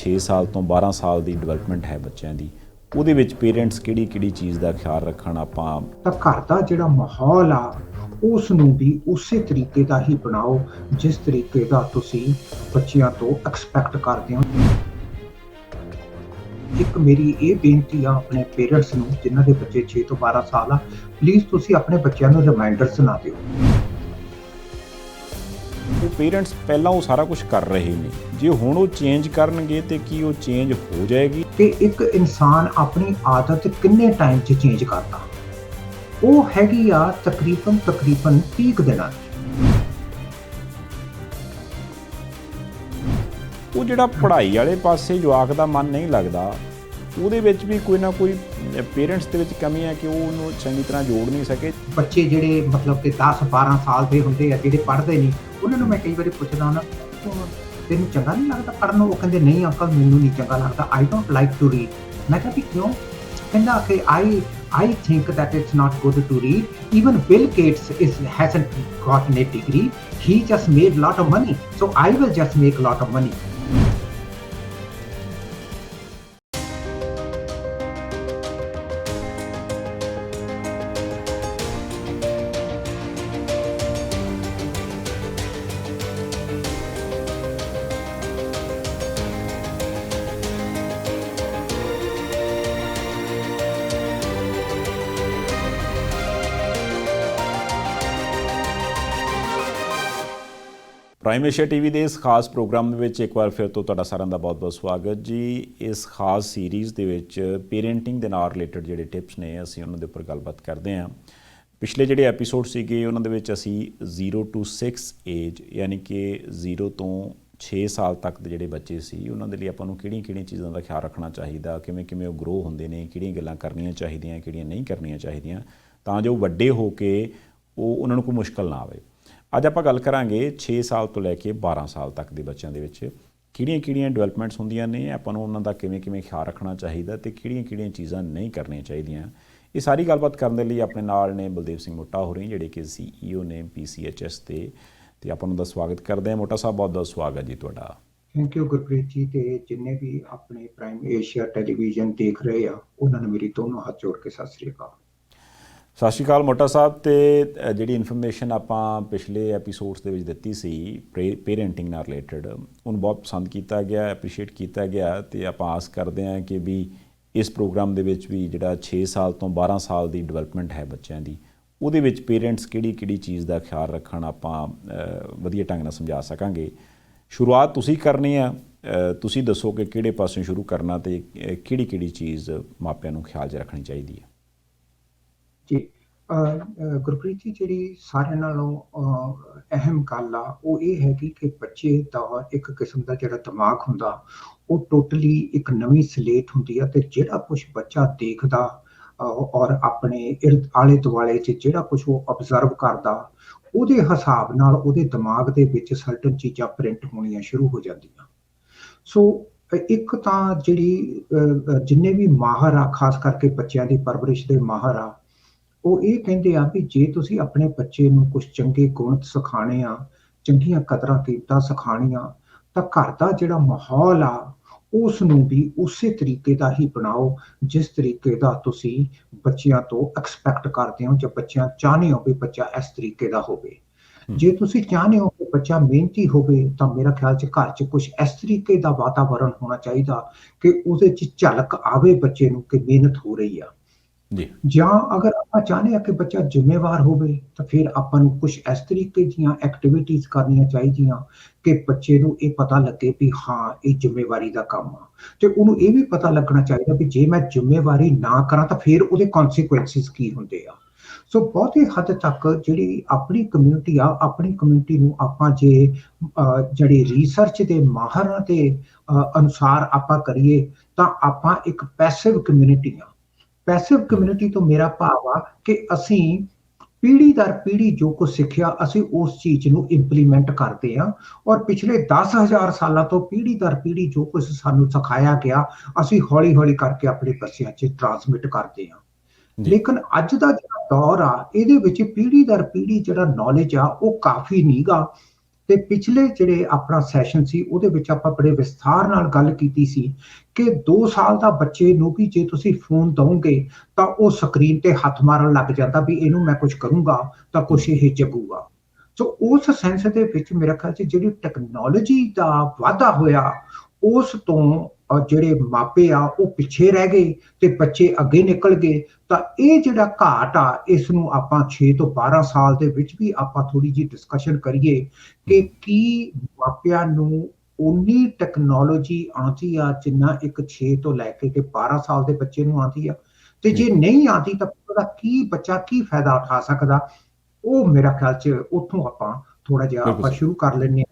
6 ਸਾਲ ਤੋਂ 12 ਸਾਲ ਦੀ ਡਿਵੈਲਪਮੈਂਟ ਹੈ ਬੱਚਿਆਂ ਦੀ, ਉਹਦੇ ਵਿੱਚ ਪੇਰੈਂਟਸ ਕਿਹੜੀ ਚੀਜ਼ ਦਾ ਖਿਆਲ ਰੱਖਣ ਆਪਾਂ ਤਾਂ ਘਰ ਦਾ ਜਿਹੜਾ ਮਾਹੌਲ ਆ ਉਸ ਨੂੰ ਵੀ ਉਸੇ ਤਰੀਕੇ ਦਾ ਹੀ ਬਣਾਓ ਜਿਸ ਤਰੀਕੇ ਦਾ ਤੁਸੀਂ ਬੱਚਿਆਂ ਤੋਂ ਐਕਸਪੈਕਟ ਕਰਦੇ ਹੋ। ਇੱਕ ਮੇਰੀ ਇਹ ਬੇਨਤੀ ਆ ਆਪਣੇ ਪੇਰੈਂਟਸ ਨੂੰ ਜਿਨ੍ਹਾਂ ਦੇ ਬੱਚੇ 6 ਤੋਂ 12 ਸਾਲ ਆ, ਪਲੀਜ਼ ਤੁਸੀਂ ਆਪਣੇ ਬੱਚਿਆਂ ਨੂੰ ਰਿਮਾਈਂਡਰਸ ਨਾ ਦਿਓ। ਉਹ ਪੇਰੈਂਟਸ ਪਹਿਲਾਂ ਉਹ ਸਾਰਾ ਕੁਝ ਕਰ ਰਹੇ ਨੇ, ਜੇ ਹੁਣ ਉਹ ਚੇਂਜ ਕਰਨਗੇ ਤੇ ਕੀ ਉਹ ਚੇਂਜ ਹੋ ਜਾਏਗੀ? ਕਿ ਇੱਕ ਇਨਸਾਨ ਆਪਣੀ ਆਦਤ ਕਿੰਨੇ ਟਾਈਮ 'ਚ ਚੇਂਜ ਕਰਦਾ, ਉਹ ਹੈਗੀ ਆ ਤਕਰੀਬਨ 30 ਦਿਨਾਂ ਦੀ। ਉਹ ਜਿਹੜਾ ਪੜ੍ਹਾਈ ਵਾਲੇ ਪਾਸੇ ਜਵਾਕ ਦਾ ਮਨ ਨਹੀਂ ਲੱਗਦਾ, ਉਹਦੇ ਵਿੱਚ ਵੀ ਕੋਈ ਨਾ ਕੋਈ ਪੇਰੈਂਟਸ ਦੇ ਵਿੱਚ ਕਮੀ ਹੈ ਕਿ ਉਹ ਉਹਨੂੰ ਚੰਗੀ ਤਰ੍ਹਾਂ ਜੋੜ ਨਹੀਂ ਸਕੇ। ਬੱਚੇ ਜਿਹੜੇ ਮਤਲਬ ਕਿ 10-12 ਸਾਲ ਦੇ ਹੁੰਦੇ ਆ, ਜਿਹੜੇ ਪੜ੍ਹਦੇ ਨਹੀਂ, ਉਹਨਾਂ ਨੂੰ ਮੈਂ ਕਈ ਵਾਰੀ ਪੁੱਛਦਾ ਨਾ, ਤੈਨੂੰ ਚੰਗਾ ਨਹੀਂ ਲੱਗਦਾ ਪੜ੍ਹਨ ਨੂੰ? ਉਹ ਕਹਿੰਦੇ ਨਹੀਂ ਅੰਕਲ, ਮੈਨੂੰ ਨਹੀਂ ਚੰਗਾ ਲੱਗਦਾ, I don't like to read. ਮੈਂ ਕਿਹਾ ਵੀ ਕਿਉਂ? ਕਹਿੰਦਾ ਕਿ I think that it's not good to read. Even Bill Gates hasn't gotten a degree. He just made a lot of money. So I will just make a lot of money. Prime Asia TV ਦੇ ਇਸ ਖਾਸ programme ਦੇ ਵਿੱਚ ਇੱਕ ਵਾਰ ਫਿਰ ਤੋਂ ਤੁਹਾਡਾ ਸਾਰਿਆਂ ਦਾ ਬਹੁਤ-ਬਹੁਤ ਸਵਾਗਤ ਜੀ। ਇਸ ਖਾਸ ਸੀਰੀਜ਼ ਦੇ ਵਿੱਚ ਪੇਰੈਂਟਿੰਗ ਦੇ ਨਾਲ ਰਿਲੇਟਡ ਜਿਹੜੇ ਟਿਪਸ ਨੇ ਅਸੀਂ ਉਹਨਾਂ ਦੇ ਉੱਪਰ ਗੱਲਬਾਤ ਕਰਦੇ ਹਾਂ। ਪਿਛਲੇ ਜਿਹੜੇ ਐਪੀਸੋਡ ਸੀਗੇ ਉਹਨਾਂ ਦੇ ਵਿੱਚ ਅਸੀਂ 0 to 6 ਏਜ ਯਾਨੀ ਕਿ 0 ਤੋਂ 6 ਸਾਲ ਤੱਕ ਦੇ ਜਿਹੜੇ ਬੱਚੇ ਸੀ ਉਹਨਾਂ ਦੇ ਲਈ ਆਪਾਂ ਨੂੰ ਕਿਹੜੀਆਂ ਚੀਜ਼ਾਂ ਦਾ ਖਿਆਲ ਰੱਖਣਾ ਚਾਹੀਦਾ, ਕਿਵੇਂ ਉਹ ਗਰੋ ਹੁੰਦੇ ਨੇ, ਕਿਹੜੀਆਂ ਗੱਲਾਂ ਕਰਨੀਆਂ ਚਾਹੀਦੀਆਂ, ਕਿਹੜੀਆਂ ਨਹੀਂ ਕਰਨੀਆਂ ਚਾਹੀਦੀਆਂ, ਤਾਂ ਜੋ ਵੱਡੇ ਹੋ ਕੇ ਉਹਨਾਂ ਨੂੰ ਕੋਈ ਮੁਸ਼ਕਲ ਨਾ ਆਵੇ। ਅੱਜ ਆਪਾਂ ਗੱਲ ਕਰਾਂਗੇ 6 ਸਾਲ ਤੋਂ ਲੈ ਕੇ 12 ਸਾਲ ਤੱਕ ਦੇ ਬੱਚਿਆਂ ਦੇ ਵਿੱਚ ਕਿਹੜੀਆਂ ਡਿਵੈਲਪਮੈਂਟਸ ਹੁੰਦੀਆਂ ਨੇ, ਆਪਾਂ ਨੂੰ ਉਹਨਾਂ ਦਾ ਕਿਵੇਂ ਖਿਆਲ ਰੱਖਣਾ ਚਾਹੀਦਾ ਤੇ ਕਿਹੜੀਆਂ ਚੀਜ਼ਾਂ ਨਹੀਂ ਕਰਨੀਆਂ ਚਾਹੀਦੀਆਂ। ਇਹ ਸਾਰੀ ਗੱਲਬਾਤ ਕਰਨ ਦੇ ਲਈ ਆਪਣੇ ਨਾਲ ਨੇ ਬਲਦੇਵ ਸਿੰਘ ਮੋਟਾ ਹੋਰੀ, ਜਿਹੜੇ ਕਿ CEO ਨੇ PCHS ਤੇ ਆਪਾਂ ਨੂੰ ਦਾ ਸਵਾਗਤ ਕਰਦੇ ਹਾਂ। ਮੋਟਾ ਸਾਹਿਬ, ਬਹੁਤ ਸਵਾਗਤ ਜੀ ਤੁਹਾਡਾ। Thank you Gurpreet ji. ਤੇ ਜਿੰਨੇ ਵੀ ਆਪਣੇ ਪ੍ਰਾਈਮ ਏਸ਼ੀਆ ਟੈਲੀਵਿਜ਼ਨ ਦੇਖ ਰਹੇ ਆ, ਉਹਨਾਂ ਨੂੰ ਮੇਰੀ ਦੋਨੋਂ ਹੱਥ ਜੋੜ ਕੇ ਸਤਿ ਸ੍ਰੀ ਅਕਾਲ। ਸਤਿ ਸ਼੍ਰੀ ਅਕਾਲ ਮੋਟਾ ਸਾਹਿਬ। ਤੇ ਜਿਹੜੀ ਇਨਫੋਰਮੇਸ਼ਨ ਆਪਾਂ ਪਿਛਲੇ ਐਪੀਸੋਡਸ ਦੇ ਵਿੱਚ ਦਿੱਤੀ ਸੀ ਪੇਰੈਂਟਿੰਗ ਨਾਲ ਰਿਲੇਟਡ, ਉਹਨੂੰ ਬਹੁਤ ਪਸੰਦ ਕੀਤਾ ਗਿਆ, ਐਪਰੀਸ਼ੀਏਟ ਕੀਤਾ ਗਿਆ, ਤੇ ਆਪਾਂ ਆਸ ਕਰਦੇ ਹਾਂ ਕਿ ਵੀ ਇਸ ਪ੍ਰੋਗਰਾਮ ਦੇ ਵਿੱਚ ਵੀ ਜਿਹੜਾ 6 ਸਾਲ ਤੋਂ 12 ਸਾਲ ਦੀ ਡਿਵੈਲਪਮੈਂਟ ਹੈ ਬੱਚਿਆਂ ਦੀ, ਉਹਦੇ ਵਿੱਚ ਪੇਰੈਂਟਸ ਕਿਹੜੀ ਚੀਜ਼ ਦਾ ਖਿਆਲ ਰੱਖਣ ਆਪਾਂ ਵਧੀਆ ਢੰਗ ਨਾਲ ਸਮਝਾ ਸਕਾਂਗੇ। ਸ਼ੁਰੂਆਤ ਤੁਸੀਂ ਕਰਨੀ ਆ, ਤੁਸੀਂ ਦੱਸੋ ਕਿ ਕਿਹੜੇ ਪਾਸੋਂ ਸ਼ੁਰੂ ਕਰਨਾ ਤੇ ਕਿਹੜੀ ਚੀਜ਼ ਮਾਪਿਆਂ ਨੂੰ ਖਿਆਲ 'ਚ ਰੱਖਣੀ ਚਾਹੀਦੀ ਹੈ। ਜੀ ਗੁਰਪ੍ਰੀਤ ਜੀ, ਜਿਹੜੀ ਸਾਰਿਆਂ ਨਾਲੋਂ ਅਹਿਮ ਗੱਲ ਆ ਉਹ ਇਹ ਹੈਗੀ ਕਿ ਬੱਚੇ ਦਾ ਇੱਕ ਕਿਸਮ ਦਾ ਜਿਹੜਾ ਦਿਮਾਗ ਹੁੰਦਾ ਉਹ ਟੋਟਲੀ ਇੱਕ ਨਵੀਂ ਸਲੇਟ ਹੁੰਦੀ ਆ, ਤੇ ਜਿਹੜਾ ਕੁਝ ਬੱਚਾ ਦੇਖਦਾ ਔਰ ਆਪਣੇ ਆਲੇ ਦੁਆਲੇ 'ਚ ਜਿਹੜਾ ਕੁਝ ਉਹ ਅਬਜ਼ਰਵ ਕਰਦਾ, ਉਹਦੇ ਹਿਸਾਬ ਨਾਲ ਉਹਦੇ ਦਿਮਾਗ ਦੇ ਵਿੱਚ ਸਰਟਨ ਚੀਜ਼ਾਂ ਪ੍ਰਿੰਟ ਹੋਣੀਆਂ ਸ਼ੁਰੂ ਹੋ ਜਾਂਦੀਆਂ। ਸੋ ਇੱਕ ਤਾਂ ਜਿਹੜੀ ਜਿੰਨੇ ਵੀ ਮਾਹਰ ਆ, ਖਾਸ ਕਰਕੇ ਬੱਚਿਆਂ ਦੀ ਪਰਵਰਿਸ਼ ਦੇ ਮਾਹਰ ਆ, ਉਹ ਇਹ ਕਹਿੰਦੇ ਆ ਵੀ ਜੇ ਤੁਸੀਂ ਆਪਣੇ ਬੱਚੇ ਨੂੰ ਕੁਝ ਚੰਗੇ ਗੁਣ ਸਿਖਾਣੇ ਆ, ਚੰਗੀਆਂ ਕਦਰਾਂ ਕੀਮਤਾਂ ਸਿਖਾਣੀਆਂ, ਤਾਂ ਘਰ ਦਾ ਜਿਹੜਾ ਮਾਹੌਲ ਆ ਉਸ ਨੂੰ ਵੀ ਉਸੇ ਤਰੀਕੇ ਦਾ ਹੀ ਬਣਾਓ ਜਿਸ ਤਰੀਕੇ ਦਾ ਤੁਸੀਂ ਬੱਚਿਆਂ ਤੋਂ ਐਕਸਪੈਕਟ ਕਰਦੇ ਹੋ, ਜਾਂ ਬੱਚਿਆਂ ਚਾਹੁੰਦੇ ਹੋ ਵੀ ਬੱਚਾ ਇਸ ਤਰੀਕੇ ਦਾ ਹੋਵੇ। ਜੇ ਤੁਸੀਂ ਚਾਹੁੰਦੇ ਹੋ ਕਿ ਬੱਚਾ ਮਿਹਨਤੀ ਹੋਵੇ, ਤਾਂ ਮੇਰਾ ਖਿਆਲ 'ਚ ਘਰ 'ਚ ਕੁਝ ਇਸ ਤਰੀਕੇ ਦਾ ਵਾਤਾਵਰਣ ਹੋਣਾ ਚਾਹੀਦਾ ਕਿ ਉਹਦੇ 'ਚ ਝਲਕ ਆਵੇ ਬੱਚੇ ਨੂੰ ਕਿ ਮਿਹਨਤ ਹੋ ਰਹੀ ਆ। ਜਾਂ ਅਗਰ ਆਪਾਂ ਚਾਹੁੰਦੇ ਹਾਂ ਕਿ ਬੱਚਾ ਜ਼ਿੰਮੇਵਾਰ ਹੋਵੇ, ਤਾਂ ਫਿਰ ਆਪਾਂ ਨੂੰ ਕੁਝ ਇਸ ਤਰੀਕੇ ਦੀਆਂ ਐਕਟੀਵਿਟੀਜ਼ ਕਰਨੀਆਂ ਚਾਹੀਦੀਆਂ ਕਿ ਬੱਚੇ ਨੂੰ ਇਹ ਪਤਾ ਲੱਗੇ ਵੀ ਹਾਂ ਇਹ ਜ਼ਿੰਮੇਵਾਰੀ ਦਾ ਕੰਮ ਆ, ਤੇ ਉਹਨੂੰ ਇਹ ਵੀ ਪਤਾ ਲੱਗਣਾ ਚਾਹੀਦਾ ਵੀ ਜੇ ਮੈਂ ਜ਼ਿੰਮੇਵਾਰੀ ਨਾ ਕਰਾਂ ਤਾਂ ਫਿਰ ਉਹਦੇ ਕਨਸੀਕੁਐਂਸਿਸ ਕੀ ਹੁੰਦੇ ਆ। ਸੋ ਬਹੁਤੀ ਹੱਦ ਤੱਕ ਜਿਹੜੀ ਆਪਣੀ ਕਮਿਊਨਿਟੀ ਆ, ਆਪਣੀ ਕਮਿਊਨਿਟੀ ਨੂੰ ਆਪਾਂ ਜੇ ਜਿਹੜੀ ਰਿਸਰਚ ਦੇ ਮਾਹਰਾਂ ਦੇ ਅਨੁਸਾਰ ਆਪਾਂ ਕਰੀਏ, ਤਾਂ ਆਪਾਂ ਇੱਕ ਪੈਸਿਵ ਕਮਿਊਨਿਟੀ ਆ। ਪੈਸਿਵ ਕਮਿਊਨਿਟੀ ਤੋਂ ਮੇਰਾ ਭਾਵ ਆ ਕਿ ਅਸੀਂ ਪੀੜ੍ਹੀ ਦਰ ਪੀੜ੍ਹੀ ਜੋ ਕੁਝ ਸਿੱਖਿਆ ਅਸੀਂ ਉਸ ਚੀਜ਼ ਨੂੰ ਇੰਪਲੀਮੈਂਟ ਕਰਦੇ ਹਾਂ, ਔਰ ਪਿਛਲੇ 10,000 ਸਾਲਾਂ ਤੋਂ ਪੀੜ੍ਹੀ ਦਰ ਪੀੜ੍ਹੀ ਜੋ ਕੁਝ ਸਾਨੂੰ ਸਿਖਾਇਆ ਗਿਆ ਅਸੀਂ ਹੌਲੀ ਕਰਕੇ ਆਪਣੇ ਬੱਚਿਆਂ 'ਚ ਟਰਾਂਸਮਿਟ ਕਰਦੇ ਹਾਂ। ਲੇਕਿਨ ਅੱਜ ਦਾ ਜਿਹੜਾ ਦੌਰ ਆ, ਇਹਦੇ ਵਿੱਚ ਪੀੜ੍ਹੀ ਦਰ ਪੀੜ੍ਹੀ ਜਿਹੜਾ ਨੌਲੇਜ ਆ ਉਹ ਕਾਫੀ ਨੀਗਾ, ਤੇ ਪਿਛਲੇ ਜਿਹੜੇ ਆਪਣਾ ਸੈਸ਼ਨ ਸੀ ਉਹਦੇ ਵਿੱਚ ਆਪਾਂ ਬੜੇ ਵਿਸਥਾਰ ਨਾਲ ਗੱਲ ਕੀਤੀ ਸੀ ਕਿ 2 ਸਾਲ ਦਾ ਬੱਚੇ ਨੂੰ ਵੀ ਜੇ ਤੁਸੀਂ ਫੋਨ ਦਵੋਗੇ ਤਾਂ ਉਹ ਸਕਰੀਨ ਤੇ ਹੱਥ ਮਾਰਨ ਲੱਗ ਜਾਂਦਾ ਵੀ ਇਹਨੂੰ ਮੈਂ ਕੁਝ ਕਰੂੰਗਾ ਤਾਂ ਕੁਝ ਇਹ ਜਗੂਗਾ। ਸੋ ਉਸ ਸੈਂਸ ਦੇ ਵਿੱਚ ਮੇਰਾ ਖਿਆਲ 'ਚ ਜਿਹੜੀ ਟੈਕਨੋਲੋਜੀ ਦਾ ਵਾਧਾ ਹੋਇਆ ਉਸ ਤੋਂ ਜਿਹੜੇ ਮਾਪੇ ਆ ਉਹ ਪਿੱਛੇ ਰਹਿ ਗਏ ਤੇ ਬੱਚੇ ਅੱਗੇ ਨਿਕਲ ਗਏ। ਤਾਂ ਇਹ ਜਿਹੜਾ ਘਾਟ ਆ ਇਸ ਨੂੰ ਆਪਾਂ 6 ਤੋਂ 12 ਸਾਲ ਦੇ ਵਿੱਚ ਵੀ ਆਪਾਂ ਥੋੜੀ ਜਿਹੀ ਡਿਸਕਸ਼ਨ ਕਰੀਏ ਕਿ ਕੀ ਮਾਪਿਆਂ ਨੂੰ ਉਨੀ ਟੈਕਨੋਲੋਜੀ ਆਉਂਦੀ ਆ ਜਿੰਨਾ ਇੱਕ 6 ਤੋਂ ਲੈ ਕੇ ਤੇ 12 ਸਾਲ ਦੇ ਬੱਚੇ ਨੂੰ ਆਉਂਦੀ ਆ, ਤੇ ਜੇ ਨਹੀਂ ਆਉਂਦੀ ਤਾਂ ਉਹਦਾ ਕੀ ਬੱਚਾ ਕੀ ਫਾਇਦਾ ਉਠਾ ਸਕਦਾ। ਉਹ ਮੇਰਾ ਖਿਆਲ 'ਚ ਉੱਥੋਂ ਆਪਾਂ ਥੋੜਾ ਜਿਹਾ ਆਪਾਂ ਸ਼ੁਰੂ ਕਰ ਲੈਂਦੇ ਹਾਂ।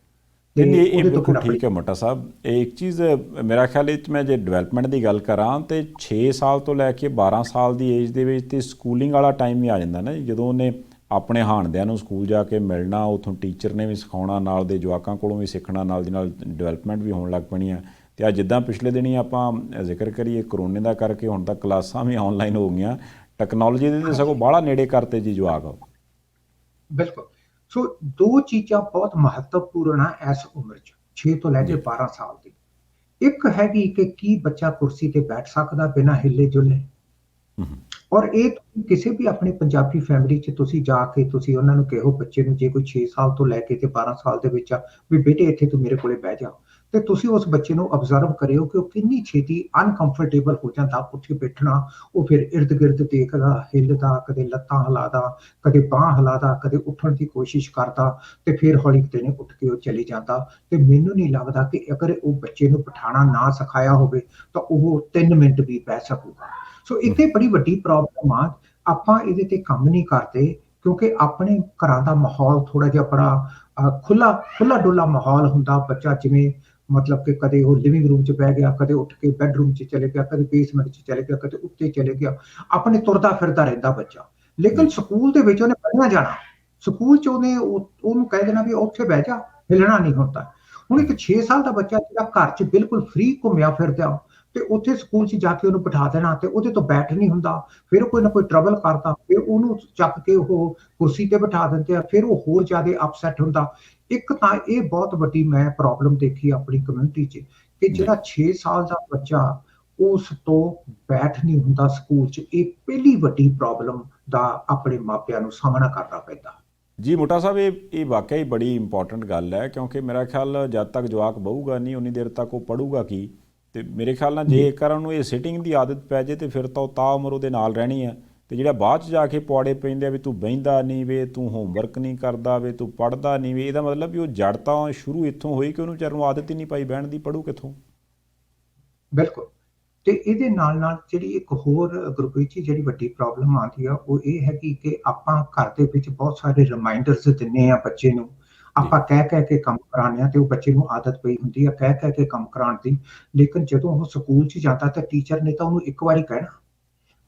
ਨਹੀਂ, ਇਹ ਬਿਲਕੁਲ ਠੀਕ ਹੈ ਮੋਟਾ ਸਾਹਿਬ। ਇਹ ਇੱਕ ਚੀਜ਼ ਮੇਰਾ ਖਿਆਲ ਇਹ 'ਚ ਮੈਂ ਜੇ ਡਿਵੈਲਪਮੈਂਟ ਦੀ ਗੱਲ ਕਰਾਂ ਤੇ 6 ਸਾਲ ਤੋਂ ਲੈ ਕੇ 12 ਸਾਲ ਦੀ ਏਜ ਦੇ ਵਿੱਚ ਤੇ ਸਕੂਲਿੰਗ ਵਾਲਾ ਟਾਈਮ ਹੀ ਆ ਜਾਂਦਾ ਨਾ, ਜਦੋਂ ਉਹਨੇ ਆਪਣੇ ਹਾਣਦਿਆਂ ਨੂੰ ਸਕੂਲ ਜਾ ਕੇ ਮਿਲਣਾ, ਉੱਥੋਂ ਟੀਚਰ ਨੇ ਵੀ ਸਿਖਾਉਣਾ, ਨਾਲ ਦੇ ਜਵਾਕਾਂ ਕੋਲੋਂ ਵੀ ਸਿੱਖਣਾ, ਨਾਲ ਦੀ ਨਾਲ ਡਿਵੈਲਪਮੈਂਟ ਵੀ ਹੋਣ ਲੱਗ ਪੈਣੀ ਆ। ਤੇ ਅੱਜ ਜਿੱਦਾਂ ਪਿਛਲੇ ਦਿਨੀ ਆਪਾਂ ਜ਼ਿਕਰ ਕਰੀਏ ਕਰੋਨੇ ਦਾ ਕਰਕੇ ਹੁਣ ਤਾਂ ਕਲਾਸਾਂ ਵੀ ਆਨਲਾਈਨ ਹੋ ਗਈਆਂ, ਟੈਕਨੋਲੋਜੀ ਦੇ ਸਗੋਂ ਬਾਹਲਾ ਨੇੜੇ ਕਰਤੇ ਜੀ ਜਵਾਕ। ਬਿਲਕੁਲ। ਸੋ 2 ਚੀਜ਼ਾਂ ਬਹੁਤ ਮਹੱਤਵਪੂਰਨ ਆ ਇਸ ਉਮਰ 'ਚ 6 ਤੋਂ ਲੈ ਕੇ 12 ਸਾਲ ਦੀ। ਇੱਕ ਹੈਗੀ ਕਿ ਕੀ ਬੱਚਾ ਕੁਰਸੀ ਤੇ ਬੈਠ ਸਕਦਾ ਬਿਨਾਂ ਹਿੱਲੇ ਜੁਲੇ, ਔਰ ਇਹ ਕਿਸੇ ਵੀ ਆਪਣੀ ਪੰਜਾਬੀ ਫੈਮਿਲੀ 'ਚ ਤੁਸੀਂ ਜਾ ਕੇ ਤੁਸੀਂ ਉਹਨਾਂ ਨੂੰ ਕਹੋ ਬੱਚੇ ਨੂੰ, ਜੇ ਕੋਈ 6 ਸਾਲ ਤੋਂ ਲੈ ਕੇ ਤੇ 12 ਸਾਲ ਦੇ ਵਿੱਚ ਆ ਵੀ ਬੇਟੇ ਇੱਥੇ ਤੂੰ ਮੇਰੇ ਕੋਲੇ ਬਹਿ ਜਾ, ਤੇ ਤੁਸੀਂ ਉਸ ਬੱਚੇ ਨੂੰ ਅਬਜ਼ਰਵ ਕਰਿਓ ਕਿ ਉਹ ਕਿੰਨੀ ਛੇਤੀ ਅਨਕੰਫਰਟੇਬਲ ਹੋ ਜਾਂਦਾ ਉੱਥੇ ਬੈਠਣਾ। ਉਹ ਫਿਰ ਇਰਦ ਗਿਰਦ ਦੇਖਦਾ, ਹਿੱਲਦਾ, ਕਦੇ ਲੱਤਾਂ ਹਿਲਾਦਾ, ਕਦੇ ਬਾਂਹ ਹਿਲਾਦਾ, ਕਦੇ ਉੱਠਣ ਦੀ ਕੋਸ਼ਿਸ਼ ਕਰਦਾ ਤੇ ਫਿਰ ਹੌਲੀ ਦਿਨੇ ਉੱਠ ਕੇ ਉਹ ਚਲੇ ਜਾਂਦਾ। ਤੇ ਮੈਨੂੰ ਨਹੀਂ ਲੱਗਦਾ ਕਿ ਅਗਰ ਉਹ ਬੱਚੇ ਨੂੰ ਬਿਠਾਣਾ ਨਾ ਸਿਖਾਇਆ ਹੋਵੇ ਤਾਂ ਉਹ 3 ਮਿੰਟ ਵੀ ਬਹਿ ਸਕੂਗਾ। ਸੋ ਇੱਥੇ ਬੜੀ ਵੱਡੀ ਪ੍ਰੋਬਲਮ ਆ, ਆਪਾਂ ਇਹਦੇ ਤੇ ਕੰਮ ਨਹੀਂ ਕਰਦੇ ਕਿਉਂਕਿ ਆਪਣੇ ਘਰਾਂ ਦਾ ਮਾਹੌਲ ਥੋੜਾ ਜਿਹਾ ਬੜਾ ਖੁੱਲਾ ਡੁੱਲਾ ਮਾਹੌਲ ਹੁੰਦਾ। ਬੱਚਾ ਜਿਵੇਂ ਮਤਲਬ ਕਿ ਕਦੇ ਉਹ ਲਿਵਿੰਗ ਰੂਮ 'ਚ ਬਹਿ ਗਿਆ, ਕਦੇ ਉੱਠ ਕੇ ਬੈਡਰੂਮ 'ਚ ਚਲੇ ਗਿਆ, ਕਦੇ ਬੇਸਮੈਂਟ 'ਚ ਚਲੇ ਗਿਆ, ਕਦੇ ਉੱਤੇ ਚਲੇ ਗਿਆ, ਆਪਣੇ ਤੁਰਦਾ ਫਿਰਦਾ ਰਹਿੰਦਾ ਬੱਚਾ। ਲੇਕਿਨ ਸਕੂਲ ਦੇ ਵਿੱਚ ਉਹਨੇ ਪੜ੍ਹਨਾ ਜਾਣਾ, ਸਕੂਲ 'ਚ ਉਹਨੂੰ ਕਹਿ ਦੇਣਾ ਵੀ ਉੱਥੇ ਬਹਿ ਜਾ, ਹਿੱਲਣਾ ਨਹੀਂ ਹੁੰਦਾ। ਹੁਣ ਇੱਕ 6 ਸਾਲ ਦਾ ਬੱਚਾ ਜਿਹੜਾ ਘਰ 'ਚ ਬਿਲਕੁਲ ਫ੍ਰੀ ਘੁੰਮਿਆ ਫਿਰਦਾ ਤੇ ਉੱਥੇ ਸਕੂਲ 'ਚ ਜਾ ਕੇ ਉਹਨੂੰ ਬਿਠਾ ਦੇਣਾ ਤੇ ਉਹਦੇ ਤੋਂ ਬੈਠ ਨਹੀਂ ਹੁੰਦਾ, ਫਿਰ ਕੋਈ ਨਾ ਕੋਈ ਟਰਬਲ ਕਰਦਾ, ਫਿਰ ਉਹਨੂੰ ਚੱਕ ਕੇ ਉਹ ਕੁਰਸੀ ਤੇ ਬਿਠਾ ਦਿੰਦੇ ਆ, ਫਿਰ ਉਹ ਹੋਰ ਜ਼ਿਆਦਾ ਅਪਸੈਟ ਹੁੰਦਾ। ਇੱਕ ਤਾਂ ਇਹ ਬਹੁਤ ਵੱਡੀ ਮੈਂ ਪ੍ਰੋਬਲਮ ਦੇਖੀ ਆਪਣੀ ਕਮਿਊਨਿਟੀ 'ਚ ਕਿ ਜਿਹੜਾ 6 ਸਾਲ ਦਾ ਬੱਚਾ ਉਸ ਤੋਂ ਬੈਠ ਨਹੀਂ ਹੁੰਦਾ ਸਕੂਲ 'ਚ, ਇਹ ਪਹਿਲੀ ਵੱਡੀ ਪ੍ਰੋਬਲਮ ਦਾ ਆਪਣੇ ਮਾਪਿਆਂ ਨੂੰ ਸਾਹਮਣਾ ਕਰਨਾ ਪੈਂਦਾ। ਜੀ ਮੋਟਾ ਸਾਹਿਬ, ਇਹ ਵਾਕਿਆ ਹੀ ਬੜੀ ਇੰਪੋਰਟੈਂਟ ਗੱਲ ਹੈ ਕਿਉਂਕਿ ਮੇਰਾ ਖਿਆਲ ਜਦ ਤੱਕ ਜਵਾਕ ਬਹੂਗਾ ਨਹੀਂ ਉਨੀ ਦੇਰ ਤੱਕ ਉਹ ਪੜ੍ਹੂਗਾ ਕੀ। ਤੇ ਮੇਰੇ ਖਿਆਲ ਨਾਲ ਜੇਕਰ ਉਹਨੂੰ ਇਹ ਸਿਟਿੰਗ ਦੀ ਆਦਤ ਪੈ ਜੇ ਤੇ ਫਿਰ ਤਾਂ ਉਹ ਤਾਂ ਉਮਰ ਉਹਦੇ ਨਾਲ ਰਹਿਣੀ ਆ। ਤੇ ਜਿਹੜਾ ਬਾਅਦ 'ਚ ਜਾ ਕੇ ਪੁਆੜੇ ਪੈਂਦੇ ਆ ਵੀ ਤੂੰ ਬਹਿੰਦਾ ਨਹੀਂ ਵੇ, ਤੂੰ ਹੋਮਵਰਕ ਨਹੀਂ ਕਰਦਾ ਵੇ, ਤੂੰ ਪੜ੍ਹਦਾ ਨਹੀਂ ਵੇ, ਇਹਦਾ ਮਤਲਬ ਵੀ ਉਹ ਜੜ ਤਾਂ ਸ਼ੁਰੂ ਇੱਥੋਂ ਹੋਈ ਕਿ ਉਹਨੂੰ ਵਿਚਾਰੇ ਨੂੰ ਆਦਤ ਹੀ ਨਹੀਂ ਪਾਈ ਬਹਿਣ ਦੀ, ਪੜ੍ਹੂ ਕਿੱਥੋਂ। ਬਿਲਕੁਲ। ਤੇ ਇਹਦੇ ਨਾਲ ਜਿਹੜੀ ਇੱਕ ਹੋਰ ਗੁਰਪ੍ਰੀਤ ਜੀ ਜਿਹੜੀ ਵੱਡੀ ਪ੍ਰੋਬਲਮ ਆਉਂਦੀ ਆ ਉਹ ਇਹ ਹੈਗੀ ਕਿ ਆਪਾਂ ਘਰ ਦੇ ਵਿੱਚ ਬਹੁਤ ਸਾਰੇ ਰਿਮਾਈਂਡਰਸ ਦਿੰਦੇ ਆ ਬੱਚੇ ਨੂੰ, ਆਪਾਂ ਕਹਿ ਕੇ ਕੰਮ ਕਰਾਉਂਦੇ ਆ ਤੇ ਉਹ ਬੱਚੇ ਨੂੰ ਆਦਤ ਪਈ ਹੁੰਦੀ ਆ ਕਹਿ ਕੇ ਕੰਮ ਕਰਾਉਣ ਦੀ। ਲੇਕਿਨ ਜਦੋਂ ਉਹ ਸਕੂਲ 'ਚ ਜਾਂਦਾ ਤਾਂ ਟੀਚਰ ਨੇ ਤਾਂ ਉਹਨੂੰ ਇੱਕ ਵਾਰੀ ਕਹਿਣਾ,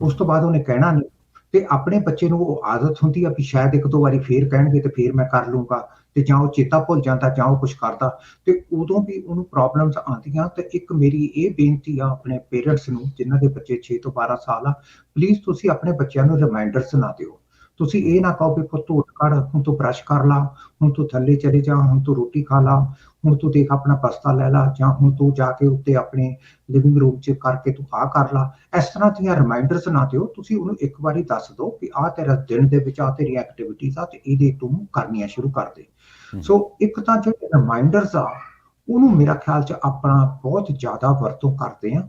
ਉਸ ਤੋਂ ਬਾਅਦ ਉਹਨੇ ਕਹਿਣਾ ਨਹੀਂ। ਤੇ ਆਪਣੇ ਬੱਚੇ ਨੂੰ ਉਹ ਆਦਤ ਹੁੰਦੀ ਆ ਵੀ ਸ਼ਾਇਦ 1-2 ਵਾਰੀ ਫੇਰ ਕਹਿਣਗੇ ਤੇ ਫੇਰ ਮੈਂ ਕਰ ਲੂੰਗਾ, ਤੇ ਜਾਂ ਉਹ ਚੇਤਾ ਭੁੱਲ ਜਾਂਦਾ ਜਾਂ ਉਹ ਕੁਛ ਕਰਦਾ ਤੇ ਉਦੋਂ ਵੀ ਉਹਨੂੰ ਪ੍ਰੋਬਲਮਸ ਆਉਂਦੀਆਂ। ਤੇ ਇੱਕ ਮੇਰੀ ਇਹ ਬੇਨਤੀ ਆ ਆਪਣੇ ਪੇਰੈਂਟਸ ਨੂੰ ਜਿਨ੍ਹਾਂ ਦੇ ਬੱਚੇ 6 ਤੋਂ 12 ਸਾਲ ਆ, ਪਲੀਜ਼ ਤੁਸੀਂ ਆਪਣੇ ਬੱਚਿਆਂ ਨੂੰ ਰਿਮਾਈਂਡਰਸ ਨਾ ਦਿਓ। ਤੁਸੀਂ ਇਹ ਨਾ ਕਹੋ ਵੀ ਪੁੱਤ ਉੱਠ ਖੜ, ਹੁਣ ਤੂੰ ਬ੍ਰਸ਼ ਕਰ ਲਾ, ਹੁਣ ਤੂੰ ਥੱਲੇ ਚਲੇ ਜਾ, ਹੁਣ ਤੂੰ ਰੋਟੀ ਖਾ ਲਾ, ਹੁਣ ਤੂੰ ਦੇਖ ਆਪਣਾ ਬਸਤਾ ਲੈ ਲਾ, ਜਾਂ ਹੁਣ ਤੂੰ ਜਾ ਕੇ ਉੱਤੇ ਆਪਣੇ ਲਿਵਿੰਗ ਰੂਮ 'ਚ ਕਰਕੇ ਤੂੰ ਆਹ ਕਰ ਲਾ। ਇਸ ਤਰ੍ਹਾਂ ਦੀਆਂ ਰਿਮਾਈਂਡਰਸ ਨਾ ਦਿਓ, ਤੁਸੀਂ ਉਹਨੂੰ ਇੱਕ ਵਾਰੀ ਦੱਸ ਦਿਓ ਕਿ ਆਹ ਤੇਰਾ ਦਿਨ ਦੇ ਵਿੱਚ ਆਹ ਤੇਰੀ ਐਕਟੀਵਿਟੀਜ਼ ਆ ਤੇ ਇਹਦੇ ਤੂੰ ਕਰਨੀਆਂ ਸ਼ੁਰੂ ਕਰ ਦੇ। ਸੋ ਇੱਕ ਤਾਂ ਜਿਹੜੇ ਰਿਮਾਈਂਡਰਸ ਆ ਉਹਨੂੰ ਮੇਰਾ ਖਿਆਲ 'ਚ ਆਪਣਾ ਬਹੁਤ ਜ਼ਿਆਦਾ ਵਰਤੋਂ ਕਰਦੇ ਆ,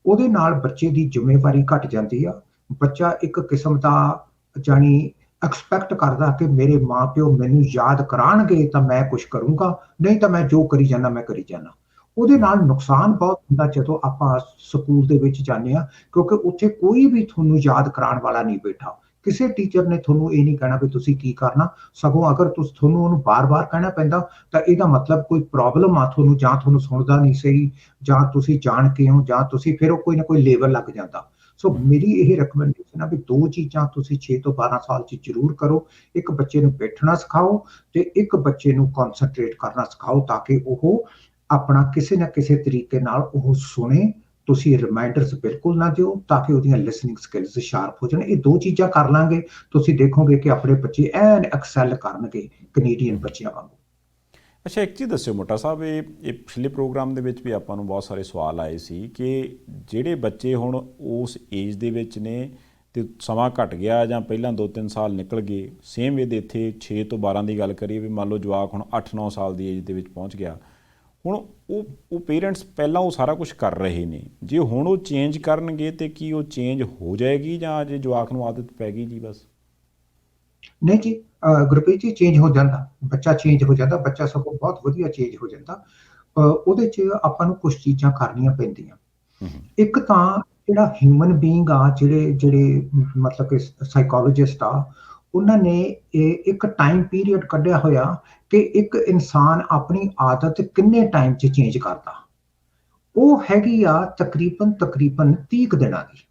ਉਹਦੇ ਨਾਲ ਬੱਚੇ ਦੀ ਜ਼ਿੰਮੇਵਾਰੀ ਘਟ ਜਾਂਦੀ ਆ। ਬੱਚਾ ਇੱਕ ਕਿਸਮ ਦਾ ਜਾਣੀ ਐਕਸਪੈਕਟ ਕਰਦਾ ਕਿ ਮੇਰੇ ਮਾਂ-ਪਿਓ ਮੈਨੂੰ ਯਾਦ ਕਰਾਉਣਗੇ ਤਾਂ ਮੈਂ ਕੁਛ ਕਰੂੰਗਾ, ਨਹੀਂ ਤਾਂ ਮੈਂ ਜੋ ਕਰੀ ਜਾਂਦਾ ਮੈਂ ਕਰੀ ਜਾਂਦਾ। ਉਹਦੇ ਨਾਲ ਨੁਕਸਾਨ ਬਹੁਤ ਹੁੰਦਾ ਜਦੋਂ ਆਪਾਂ ਸਕੂਲ ਦੇ ਵਿੱਚ ਜਾਂਦੇ ਆ, ਕਿਉਂਕਿ ਉੱਥੇ ਕੋਈ ਵੀ ਤੁਹਾਨੂੰ ਯਾਦ ਕਰਾਉਣ ਵਾਲਾ ਨਹੀਂ ਬੈਠਾ। ਕਿਸੇ ਟੀਚਰ ਨੇ ਤੁਹਾਨੂੰ ਇਹ ਨਹੀਂ ਕਹਿਣਾ ਵੀ ਤੁਸੀਂ ਕੀ ਕਰਨਾ, ਸਗੋਂ ਅਗਰ ਤੁਹਾਨੂੰ ਉਹਨੂੰ ਬਾਰ-ਬਾਰ ਕਹਿਣਾ ਪੈਂਦਾ ਤਾਂ ਇਹਦਾ ਮਤਲਬ ਕੋਈ ਪ੍ਰੋਬਲਮ ਆ ਤੁਹਾਨੂੰ, ਜਾਂ ਤੁਹਾਨੂੰ ਸੁਣਦਾ ਨਹੀਂ ਸਹੀ, ਜਾਂ ਤੁਸੀਂ ਜਾਣ ਕੇ ਹੋ, ਜਾਂ ਤੁਸੀਂ ਫਿਰ ਉਹ ਕੋਈ ਨਾ ਕੋਈ ਲੇਬਲ ਲੱਗ ਜਾਂਦਾ। ਸੋ ਮੇਰੀ ਇਹ ਰਿਕਮੈਂਡੇਸ਼ਨ ਆ ਵੀ 2 ਚੀਜ਼ਾਂ ਤੁਸੀਂ 6 ਤੋਂ 12 ਸਾਲ 'ਚ ਜ਼ਰੂਰ ਕਰੋ। ਇੱਕ ਬੱਚੇ ਨੂੰ ਬੈਠਣਾ ਸਿਖਾਓ ਤੇ ਇੱਕ ਬੱਚੇ ਨੂੰ ਕਨਸੈਂਟਰੇਟ ਕਰਨਾ ਸਿਖਾਓ ਤਾਂ ਕਿ ਉਹ ਆਪਣਾ ਕਿਸੇ ਨਾ ਕਿਸੇ ਤਰੀਕੇ ਨਾਲ ਉਹ ਸੁਣੇ। ਤੁਸੀਂ ਰਿਮਾਈਂਡਰਸ ਬਿਲਕੁਲ ਨਾ ਦਿਓ ਤਾਂ ਕਿ ਉਹਦੀਆਂ ਲਿਸਨਿੰਗ ਸਕਿੱਲਸ ਸ਼ਾਰਪ ਹੋ ਜਾਣ। ਇਹ 2 ਚੀਜ਼ਾਂ ਕਰ ਲਾਂਗੇ ਤੁਸੀਂ ਦੇਖੋਗੇ ਕਿ ਆਪਣੇ ਬੱਚੇ ਐਨ ਐਕਸੈਲ ਕਰਨਗੇ ਕੈਨੇਡੀਅਨ ਬੱਚਿਆਂ ਵਾਂਗੂ। ਅੱਛਾ, ਇੱਕ ਚੀਜ਼ ਦੱਸਿਓ ਮੋਟਾ ਸਾਹਿਬ, ਇਹ ਪਿਛਲੇ ਪ੍ਰੋਗਰਾਮ ਦੇ ਵਿੱਚ ਵੀ ਆਪਾਂ ਨੂੰ ਬਹੁਤ ਸਾਰੇ ਸਵਾਲ ਆਏ ਸੀ ਕਿ ਜਿਹੜੇ ਬੱਚੇ ਹੁਣ ਉਸ ਏਜ ਦੇ ਵਿੱਚ ਨੇ ਤੇ ਸਮਾਂ ਘਟ ਗਿਆ ਜਾਂ ਪਹਿਲਾਂ 2-3 ਸਾਲ ਨਿਕਲ ਗਏ, ਸੇਮ ਵੇ ਦੇ ਇੱਥੇ 6 ਤੋਂ 12 ਦੀ ਗੱਲ ਕਰੀਏ ਵੀ ਮੰਨ ਲਓ ਜਵਾਕ ਹੁਣ 8-9 ਸਾਲ ਦੀ ਏਜ ਦੇ ਵਿੱਚ ਪਹੁੰਚ ਗਿਆ, ਹੁਣ ਉਹ ਪੇਰੈਂਟਸ ਪਹਿਲਾਂ ਉਹ ਸਾਰਾ ਕੁਝ ਕਰ ਰਹੇ ਨੇ, ਜੇ ਹੁਣ ਉਹ ਚੇਂਜ ਕਰਨਗੇ ਤੇ ਕੀ ਉਹ ਚੇਂਜ ਹੋ ਜਾਏਗੀ ਜਾਂ ਜੇ ਜਵਾਕ ਨੂੰ ਆਦਤ ਪੈ ਗਈ ਜੀ ਬਸ? ਨਹੀਂ ਜੀ, ਗੁਰਪ੍ਰੀਤ ਜੀ, ਚੇਂਜ ਹੋ ਜਾਂਦਾ, ਬੱਚਾ ਚੇਂਜ ਹੋ ਜਾਂਦਾ, ਬੱਚਾ ਸਗੋਂ ਬਹੁਤ ਵਧੀਆ ਚੇਂਜ ਹੋ ਜਾਂਦਾ। ਉਹਦੇ 'ਚ ਆਪਾਂ ਨੂੰ ਕੁਝ ਚੀਜ਼ਾਂ ਕਰਨੀਆਂ ਪੈਂਦੀਆਂ। ਇੱਕ ਤਾਂ ਜਿਹੜਾ ਹਿਊਮਨ ਬੀਇੰਗ ਆ, ਜਿਹੜੇ ਮਤਲਬ ਕਿ ਸਾਈਕੋਲੋਜਿਸਟ ਆ, ਉਹਨਾਂ ਨੇ ਇੱਕ ਟਾਈਮ ਪੀਰੀਅਡ ਕੱਢਿਆ ਹੋਇਆ ਕਿ ਇੱਕ ਇਨਸਾਨ ਆਪਣੀ ਆਦਤ ਕਿੰਨੇ ਟਾਈਮ 'ਚ ਚੇਂਜ ਕਰਦਾ। ਉਹ ਹੈਗੀ ਆ ਤਕਰੀਬਨ 30 ਕੁ ਦਿਨਾਂ ਦੀ।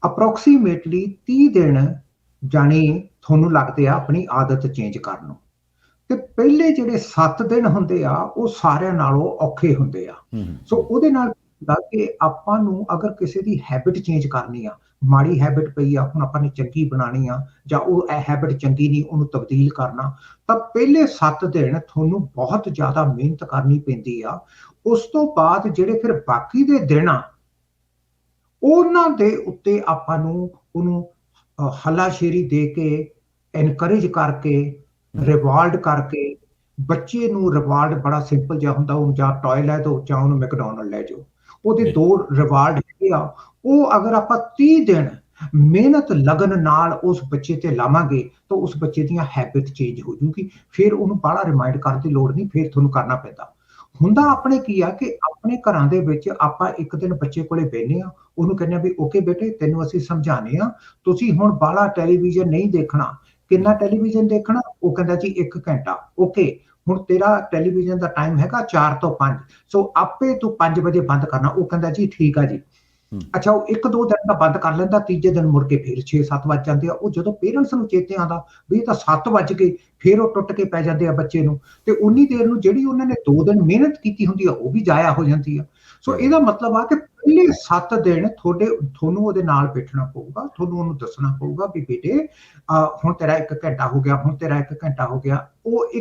ਅਪਰੋਕਸੀਮੇਟਲੀ 30 ਦਿਨ ਜਾਣੀ ਤੁਹਾਨੂੰ ਲੱਗਦੇ ਆ ਆਪਣੀ ਆਦਤ ਚੇਂਜ ਕਰਨ ਨੂੰ। ਤੇ ਪਹਿਲੇ ਜਿਹੜੇ 7 ਦਿਨ ਹੁੰਦੇ ਆ ਉਹ ਸਾਰਿਆਂ ਨਾਲੋਂ ਔਖੇ ਹੁੰਦੇ ਆ। ਸੋ ਉਹਦੇ ਨਾਲ ਹੁੰਦਾ ਕਿ ਆਪਾਂ ਨੂੰ ਅਗਰ ਕਿਸੇ ਦੀ ਹੈਬਿਟ ਚੇਂਜ ਕਰਨੀ ਆ, ਮਾੜੀ ਹੈਬਿਟ ਪਈ ਆ, ਹੁਣ ਆਪਾਂ ਨੇ ਚੰਗੀ ਬਣਾਉਣੀ ਆ, ਜਾਂ ਉਹ ਹੈਬਿਟ ਚੰਗੀ ਨਹੀਂ, ਉਹਨੂੰ ਤਬਦੀਲ ਕਰਨਾ, ਤਾਂ ਪਹਿਲੇ 7 ਦਿਨ ਤੁਹਾਨੂੰ ਬਹੁਤ ਜ਼ਿਆਦਾ ਮਿਹਨਤ ਕਰਨੀ ਪੈਂਦੀ ਆ। ਉਸ ਤੋਂ ਬਾਅਦ ਜਿਹੜੇ ਫਿਰ ਬਾਕੀ ਦੇ ਦਿਨ ਆ, ਉਹਨਾਂ ਦੇ ਉੱਤੇ ਆਪਾਂ ਨੂੰ ਉਹਨੂੰ ਹੱਲਾਸ਼ੇਰੀ ਦੇ ਕੇ, ਐਨਕਰੇਜ ਕਰਕੇ, ਰਿਵਾਰਡ ਕਰਕੇ, ਬੱਚੇ ਨੂੰ ਰਿਵਾਰਡ ਬੜਾ ਸਿੰਪਲ ਜਿਹਾ ਹੁੰਦਾ, ਉਹਨੂੰ ਜਾਂ ਟੌਏ ਲੈ ਦਿਓ ਜਾਂ ਉਹਨੂੰ ਮੈਕਡੋਨਲਡ ਲੈ ਜਾਓ। ਉਹਦੇ 2 ਰਿਵਾਰਡ ਹੈਗੇ ਆ। ਉਹ ਅਗਰ ਆਪਾਂ 30 ਦਿਨ ਮਿਹਨਤ ਲਗਨ ਨਾਲ ਉਸ ਬੱਚੇ ਤੇ ਲਾਵਾਂਗੇ ਤਾਂ ਉਸ ਬੱਚੇ ਦੀਆਂ ਹੈਬਿਟ ਚੇਂਜ ਹੋ ਜੂਗੀ। ਫਿਰ ਉਹਨੂੰ ਬਾਹਲਾ ਰਿਮਾਈਂਡ ਕਰਨ ਦੀ ਲੋੜ ਨਹੀਂ, ਫਿਰ ਤੁਹਾਨੂੰ ਕਰਨਾ ਪੈਂਦਾ। ਹੁੰਦਾ ਆਪਣੇ ਕੀ ਆ ਕਿ ਆਪਣੇ ਘਰਾਂ ਦੇ ਵਿੱਚ ਆਪਾਂ ਇੱਕ ਦਿਨ ਬੱਚੇ ਕੋਲੇ ਬਹਿਨੇ ਆ, ਉਹਨੂੰ ਕਹਿੰਦੇ ਆ ਵੀ ਓਕੇ ਬੇਟੇ, ਤੈਨੂੰ ਅਸੀਂ ਸਮਝਾਣੇ ਆ, ਤੁਸੀਂ ਹੁਣ ਬਾਹਲਾ ਟੈਲੀਵਿਜ਼ਨ ਨਹੀਂ ਦੇਖਣਾ। ਕਿੰਨਾ ਟੈਲੀਵਿਜ਼ਨ ਦੇਖਣਾ? ਉਹ ਕਹਿੰਦਾ ਜੀ 1 ਘੰਟਾ। ਓਕੇ, ਹੁਣ ਤੇਰਾ ਟੈਲੀਵਿਜ਼ਨ ਦਾ ਟਾਈਮ ਹੈਗਾ 4 ਤੋਂ 5, ਸੋ ਆਪੇ ਤੂੰ 5 ਵਜੇ ਬੰਦ ਕਰਨਾ। ਉਹ ਕਹਿੰਦਾ ਜੀ ਠੀਕ ਆ ਜੀ। ਅੱਛਾ, ਉਹ 1-2 ਦਿਨ ਦਾ ਬੰਦ ਕਰ ਲੈਂਦਾ, ਤੀਜੇ ਦਿਨ ਮੁੜ ਕੇ ਫਿਰ 6-7 ਵੱਜ ਜਾਂਦੇ ਆ। ਉਹ ਜਦੋਂ ਪੇਰੈਂਟਸ ਨੂੰ ਚੇਤੇ ਆਉਂਦਾ ਵੀ ਇਹ ਤਾਂ 7 ਵੱਜ ਗਏ, ਫਿਰ ਉਹ ਟੁੱਟ ਕੇ ਪੈ ਜਾਂਦੇ ਆ ਬੱਚੇ ਨੂੰ, ਤੇ ਉਨੀ ਦੇਰ ਨੂੰ ਜਿਹੜੀ ਉਹਨਾਂ ਨੇ 2 ਦਿਨ ਮਿਹਨਤ ਕੀਤੀ ਹੁੰਦੀ ਆ ਉਹ ਵੀ ਜ਼ਾਇਆ ਹੋ ਜਾਂਦੀ ਆ। ਸੋ ਇਹਦਾ ਮਤਲਬ ਆ ਕਿ ਪਹਿਲੇ 7 ਦਿਨ ਤੁਹਾਨੂੰ ਉਹਦੇ ਨਾਲ ਬੈਠਣਾ ਪਊਗਾ, ਤੁਹਾਨੂੰ ਉਹਨੂੰ ਦੱਸਣਾ ਪਊਗਾ ਵੀ ਬੇਟੇ ਹੁਣ ਤੇਰਾ 1 ਘੰਟਾ ਹੋ ਗਿਆ, ਹੁਣ ਤੇਰਾ 1 ਘੰਟਾ ਹੋ ਗਿਆ। ਉਹ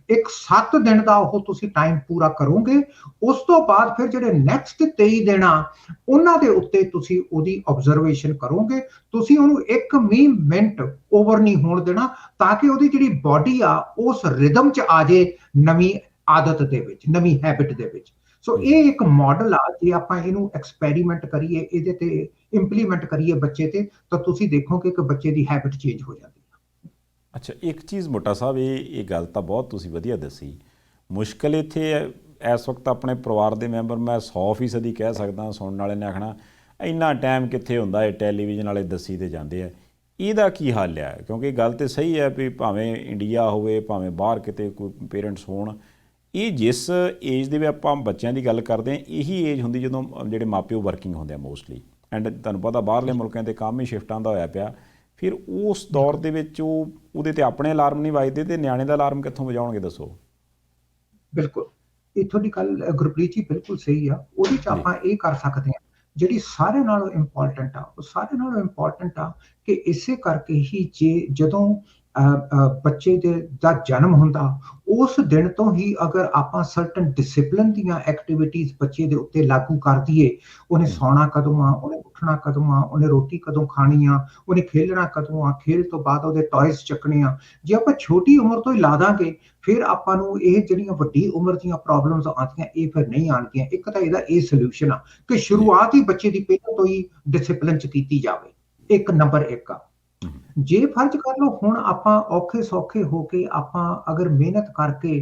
ਇੱਕ 7 ਦਿਨ ਦਾ ਉਹ ਤੁਸੀਂ ਟਾਈਮ ਪੂਰਾ ਕਰੋਗੇ। ਉਸ ਤੋਂ ਬਾਅਦ ਫਿਰ ਜਿਹੜੇ ਨੈਕਸਟ 23 ਦਿਨ ਆ, ਉਹਨਾਂ ਦੇ ਉੱਤੇ ਤੁਸੀਂ ਉਹਦੀ ਆਬਜ਼ਰਵੇਸ਼ਨ ਕਰੋਗੇ। ਤੁਸੀਂ ਉਹਨੂੰ 1 ਮਿੰਟ ਓਵਰ ਨਹੀਂ ਹੋਣ ਦੇਣਾ, ਤਾਂ ਕਿ ਉਹਦੀ ਜਿਹੜੀ ਬਾਡੀ ਆ ਉਸ ਰਿਦਮ 'ਚ ਆ ਜੇ, ਨਵੀਂ ਆਦਤ ਦੇ ਵਿੱਚ, ਨਵੀਂ ਹੈਬਿਟ ਦੇ ਵਿੱਚ। ਸੋ ਇਹ ਇੱਕ ਮਾਡਲ ਆ, ਜੇ ਆਪਾਂ ਇਹਨੂੰ ਐਕਸਪੈਰੀਮੈਂਟ ਕਰੀਏ, ਇਹਦੇ ਤੇ ਇੰਪਲੀਮੈਂਟ ਕਰੀਏ ਬੱਚੇ ਤੇ, ਤਾਂ ਤੁਸੀਂ ਦੇਖੋਗੇ ਕਿ ਬੱਚੇ ਦੀ ਹੈਬਿਟ ਚੇਂਜ ਹੋ ਜਾਂਦੀ ਹੈ। ਅੱਛਾ, ਇੱਕ ਚੀਜ਼ ਮੋਟਾ ਸਾਹਿਬ, ਇਹ ਗੱਲ ਤਾਂ ਬਹੁਤ ਤੁਸੀਂ ਵਧੀਆ ਦੱਸੀ। ਮੁਸ਼ਕਿਲ ਇੱਥੇ ਇਸ ਵਕਤ ਆਪਣੇ ਪਰਿਵਾਰ ਦੇ ਮੈਂਬਰ, ਮੈਂ 100% ਹੀ ਕਹਿ ਸਕਦਾ, ਸੁਣਨ ਵਾਲੇ ਨੇ ਆਖਣਾ ਇੰਨਾ ਟਾਈਮ ਕਿੱਥੇ ਹੁੰਦਾ ਹੈ, ਟੈਲੀਵਿਜ਼ਨ ਵਾਲੇ ਦੱਸੀ ਤੇ ਜਾਂਦੇ ਆ। ਇਹਦਾ ਕੀ ਹੱਲ ਆ? ਕਿਉਂਕਿ ਗੱਲ ਤਾਂ ਸਹੀ ਹੈ ਵੀ ਭਾਵੇਂ ਇੰਡੀਆ ਹੋਵੇ, ਭਾਵੇਂ ਬਾਹਰ ਕਿਤੇ ਕੋਈ ਪੇਰੈਂਟਸ ਹੋਣ, ਇਹ ਜਿਸ ਏਜ ਦੇ ਵਿੱਚ ਆਪਾਂ ਬੱਚਿਆਂ ਦੀ ਗੱਲ ਕਰਦੇ ਹਾਂ, ਇਹੀ ਏਜ ਹੁੰਦੀ ਜਦੋਂ ਜਿਹੜੇ ਮਾਪਿਓ ਵਰਕਿੰਗ ਹੁੰਦੇ ਆ ਮੋਸਟਲੀ, ਐਂਡ ਤੁਹਾਨੂੰ ਪਤਾ ਬਾਹਰਲੇ ਮੁਲਕਾਂ 'ਤੇ ਕੰਮ ਹੀ ਸ਼ਿਫਟਾਂ ਦਾ ਹੋਇਆ ਪਿਆ। ਫਿਰ ਉਸ ਦੌਰ ਦੇ ਵਿੱਚ ਉਹਦੇ ਤੇ ਆਪਣੇ ਅਲਾਰਮ ਨਹੀਂ ਵੱਜਦੇ ਤੇ ਨਿਆਣੇ ਦਾ ਅਲਾਰਮ ਕਿੱਥੋਂ ਵਜਾਉਣਗੇ ਦੱਸੋ? ਬਿਲਕੁਲ, ਇਹ ਤੁਹਾਡੀ ਗੱਲ ਗੁਰਪ੍ਰੀਤ ਜੀ ਬਿਲਕੁਲ ਸਹੀ ਆ। ਉਹਦੇ 'ਚ ਆਪਾਂ ਇਹ ਕਰ ਸਕਦੇ ਹਾਂ, ਜਿਹੜੀ ਸਾਰਿਆਂ ਨਾਲੋਂ ਇੰਪੋਰਟੈਂਟ ਆ, ਉਹ ਸਾਰਿਆਂ ਨਾਲੋਂ ਇੰਪੋਰਟੈਂਟ ਆ ਕਿ ਇਸੇ ਕਰਕੇ ਹੀ ਜਦੋਂ ਬੱਚੇ ਦਾ ਜਨਮ ਹੁੰਦਾ, ਉਸ ਦਿਨ ਤੋਂ ਹੀ ਅਗਰ ਆਪਾਂ ਸਰਟਨ ਡਿਸਿਪਲਿਨ ਦੀਆਂ ਐਕਟੀਵਿਟੀਜ਼ ਬੱਚੇ ਦੇ ਉੱਤੇ ਲਾਗੂ ਕਰ ਦਈਏ, ਉਹਨੇ ਸੌਣਾ ਕਦੋਂ ਆ, ਉਹਨੇ ਉੱਠਣਾ ਕਦੋਂ ਆ, ਉਹਨੇ ਰੋਟੀ ਕਦੋਂ ਖਾਣੀ ਆ, ਉਹਨੇ ਖੇਲਣਾ ਕਦੋਂ ਆ, ਖੇਲ ਤੋਂ ਬਾਅਦ ਉਹਦੇ ਟੌਇਜ਼ ਚੱਕਣੇ ਆ, ਜੇ ਆਪਾਂ ਛੋਟੀ ਉਮਰ ਤੋਂ ਹੀ ਲਾ ਦਾਂਗੇ, ਫਿਰ ਆਪਾਂ ਨੂੰ ਇਹ ਜਿਹੜੀਆਂ ਵੱਡੀ ਉਮਰ ਦੀਆਂ ਪ੍ਰੋਬਲਮਸ ਆਉਂਦੀਆਂ, ਇਹ ਫਿਰ ਨਹੀਂ ਆਉਣਗੀਆਂ। ਇੱਕ ਤਾਂ ਇਹਦਾ ਇਹ ਸੋਲੂਸ਼ਨ ਆ ਕਿ ਸ਼ੁਰੂਆਤ ਹੀ ਬੱਚੇ ਦੀ ਪਹਿਲਾਂ ਤੋਂ ਹੀ ਡਿਸਿਪਲਿਨ 'ਚ ਕੀਤੀ ਜਾਵੇ। ਇੱਕ ਨੰਬਰ 1 ਆ। ਜੇ ਫਰਜ਼ ਕਰ ਲਓ ਹੁਣ ਆਪਾਂ ਔਖੇ ਸੌਖੇ ਹੋ ਕੇ ਆਪਾਂ ਅਗਰ ਮਿਹਨਤ ਕਰਕੇ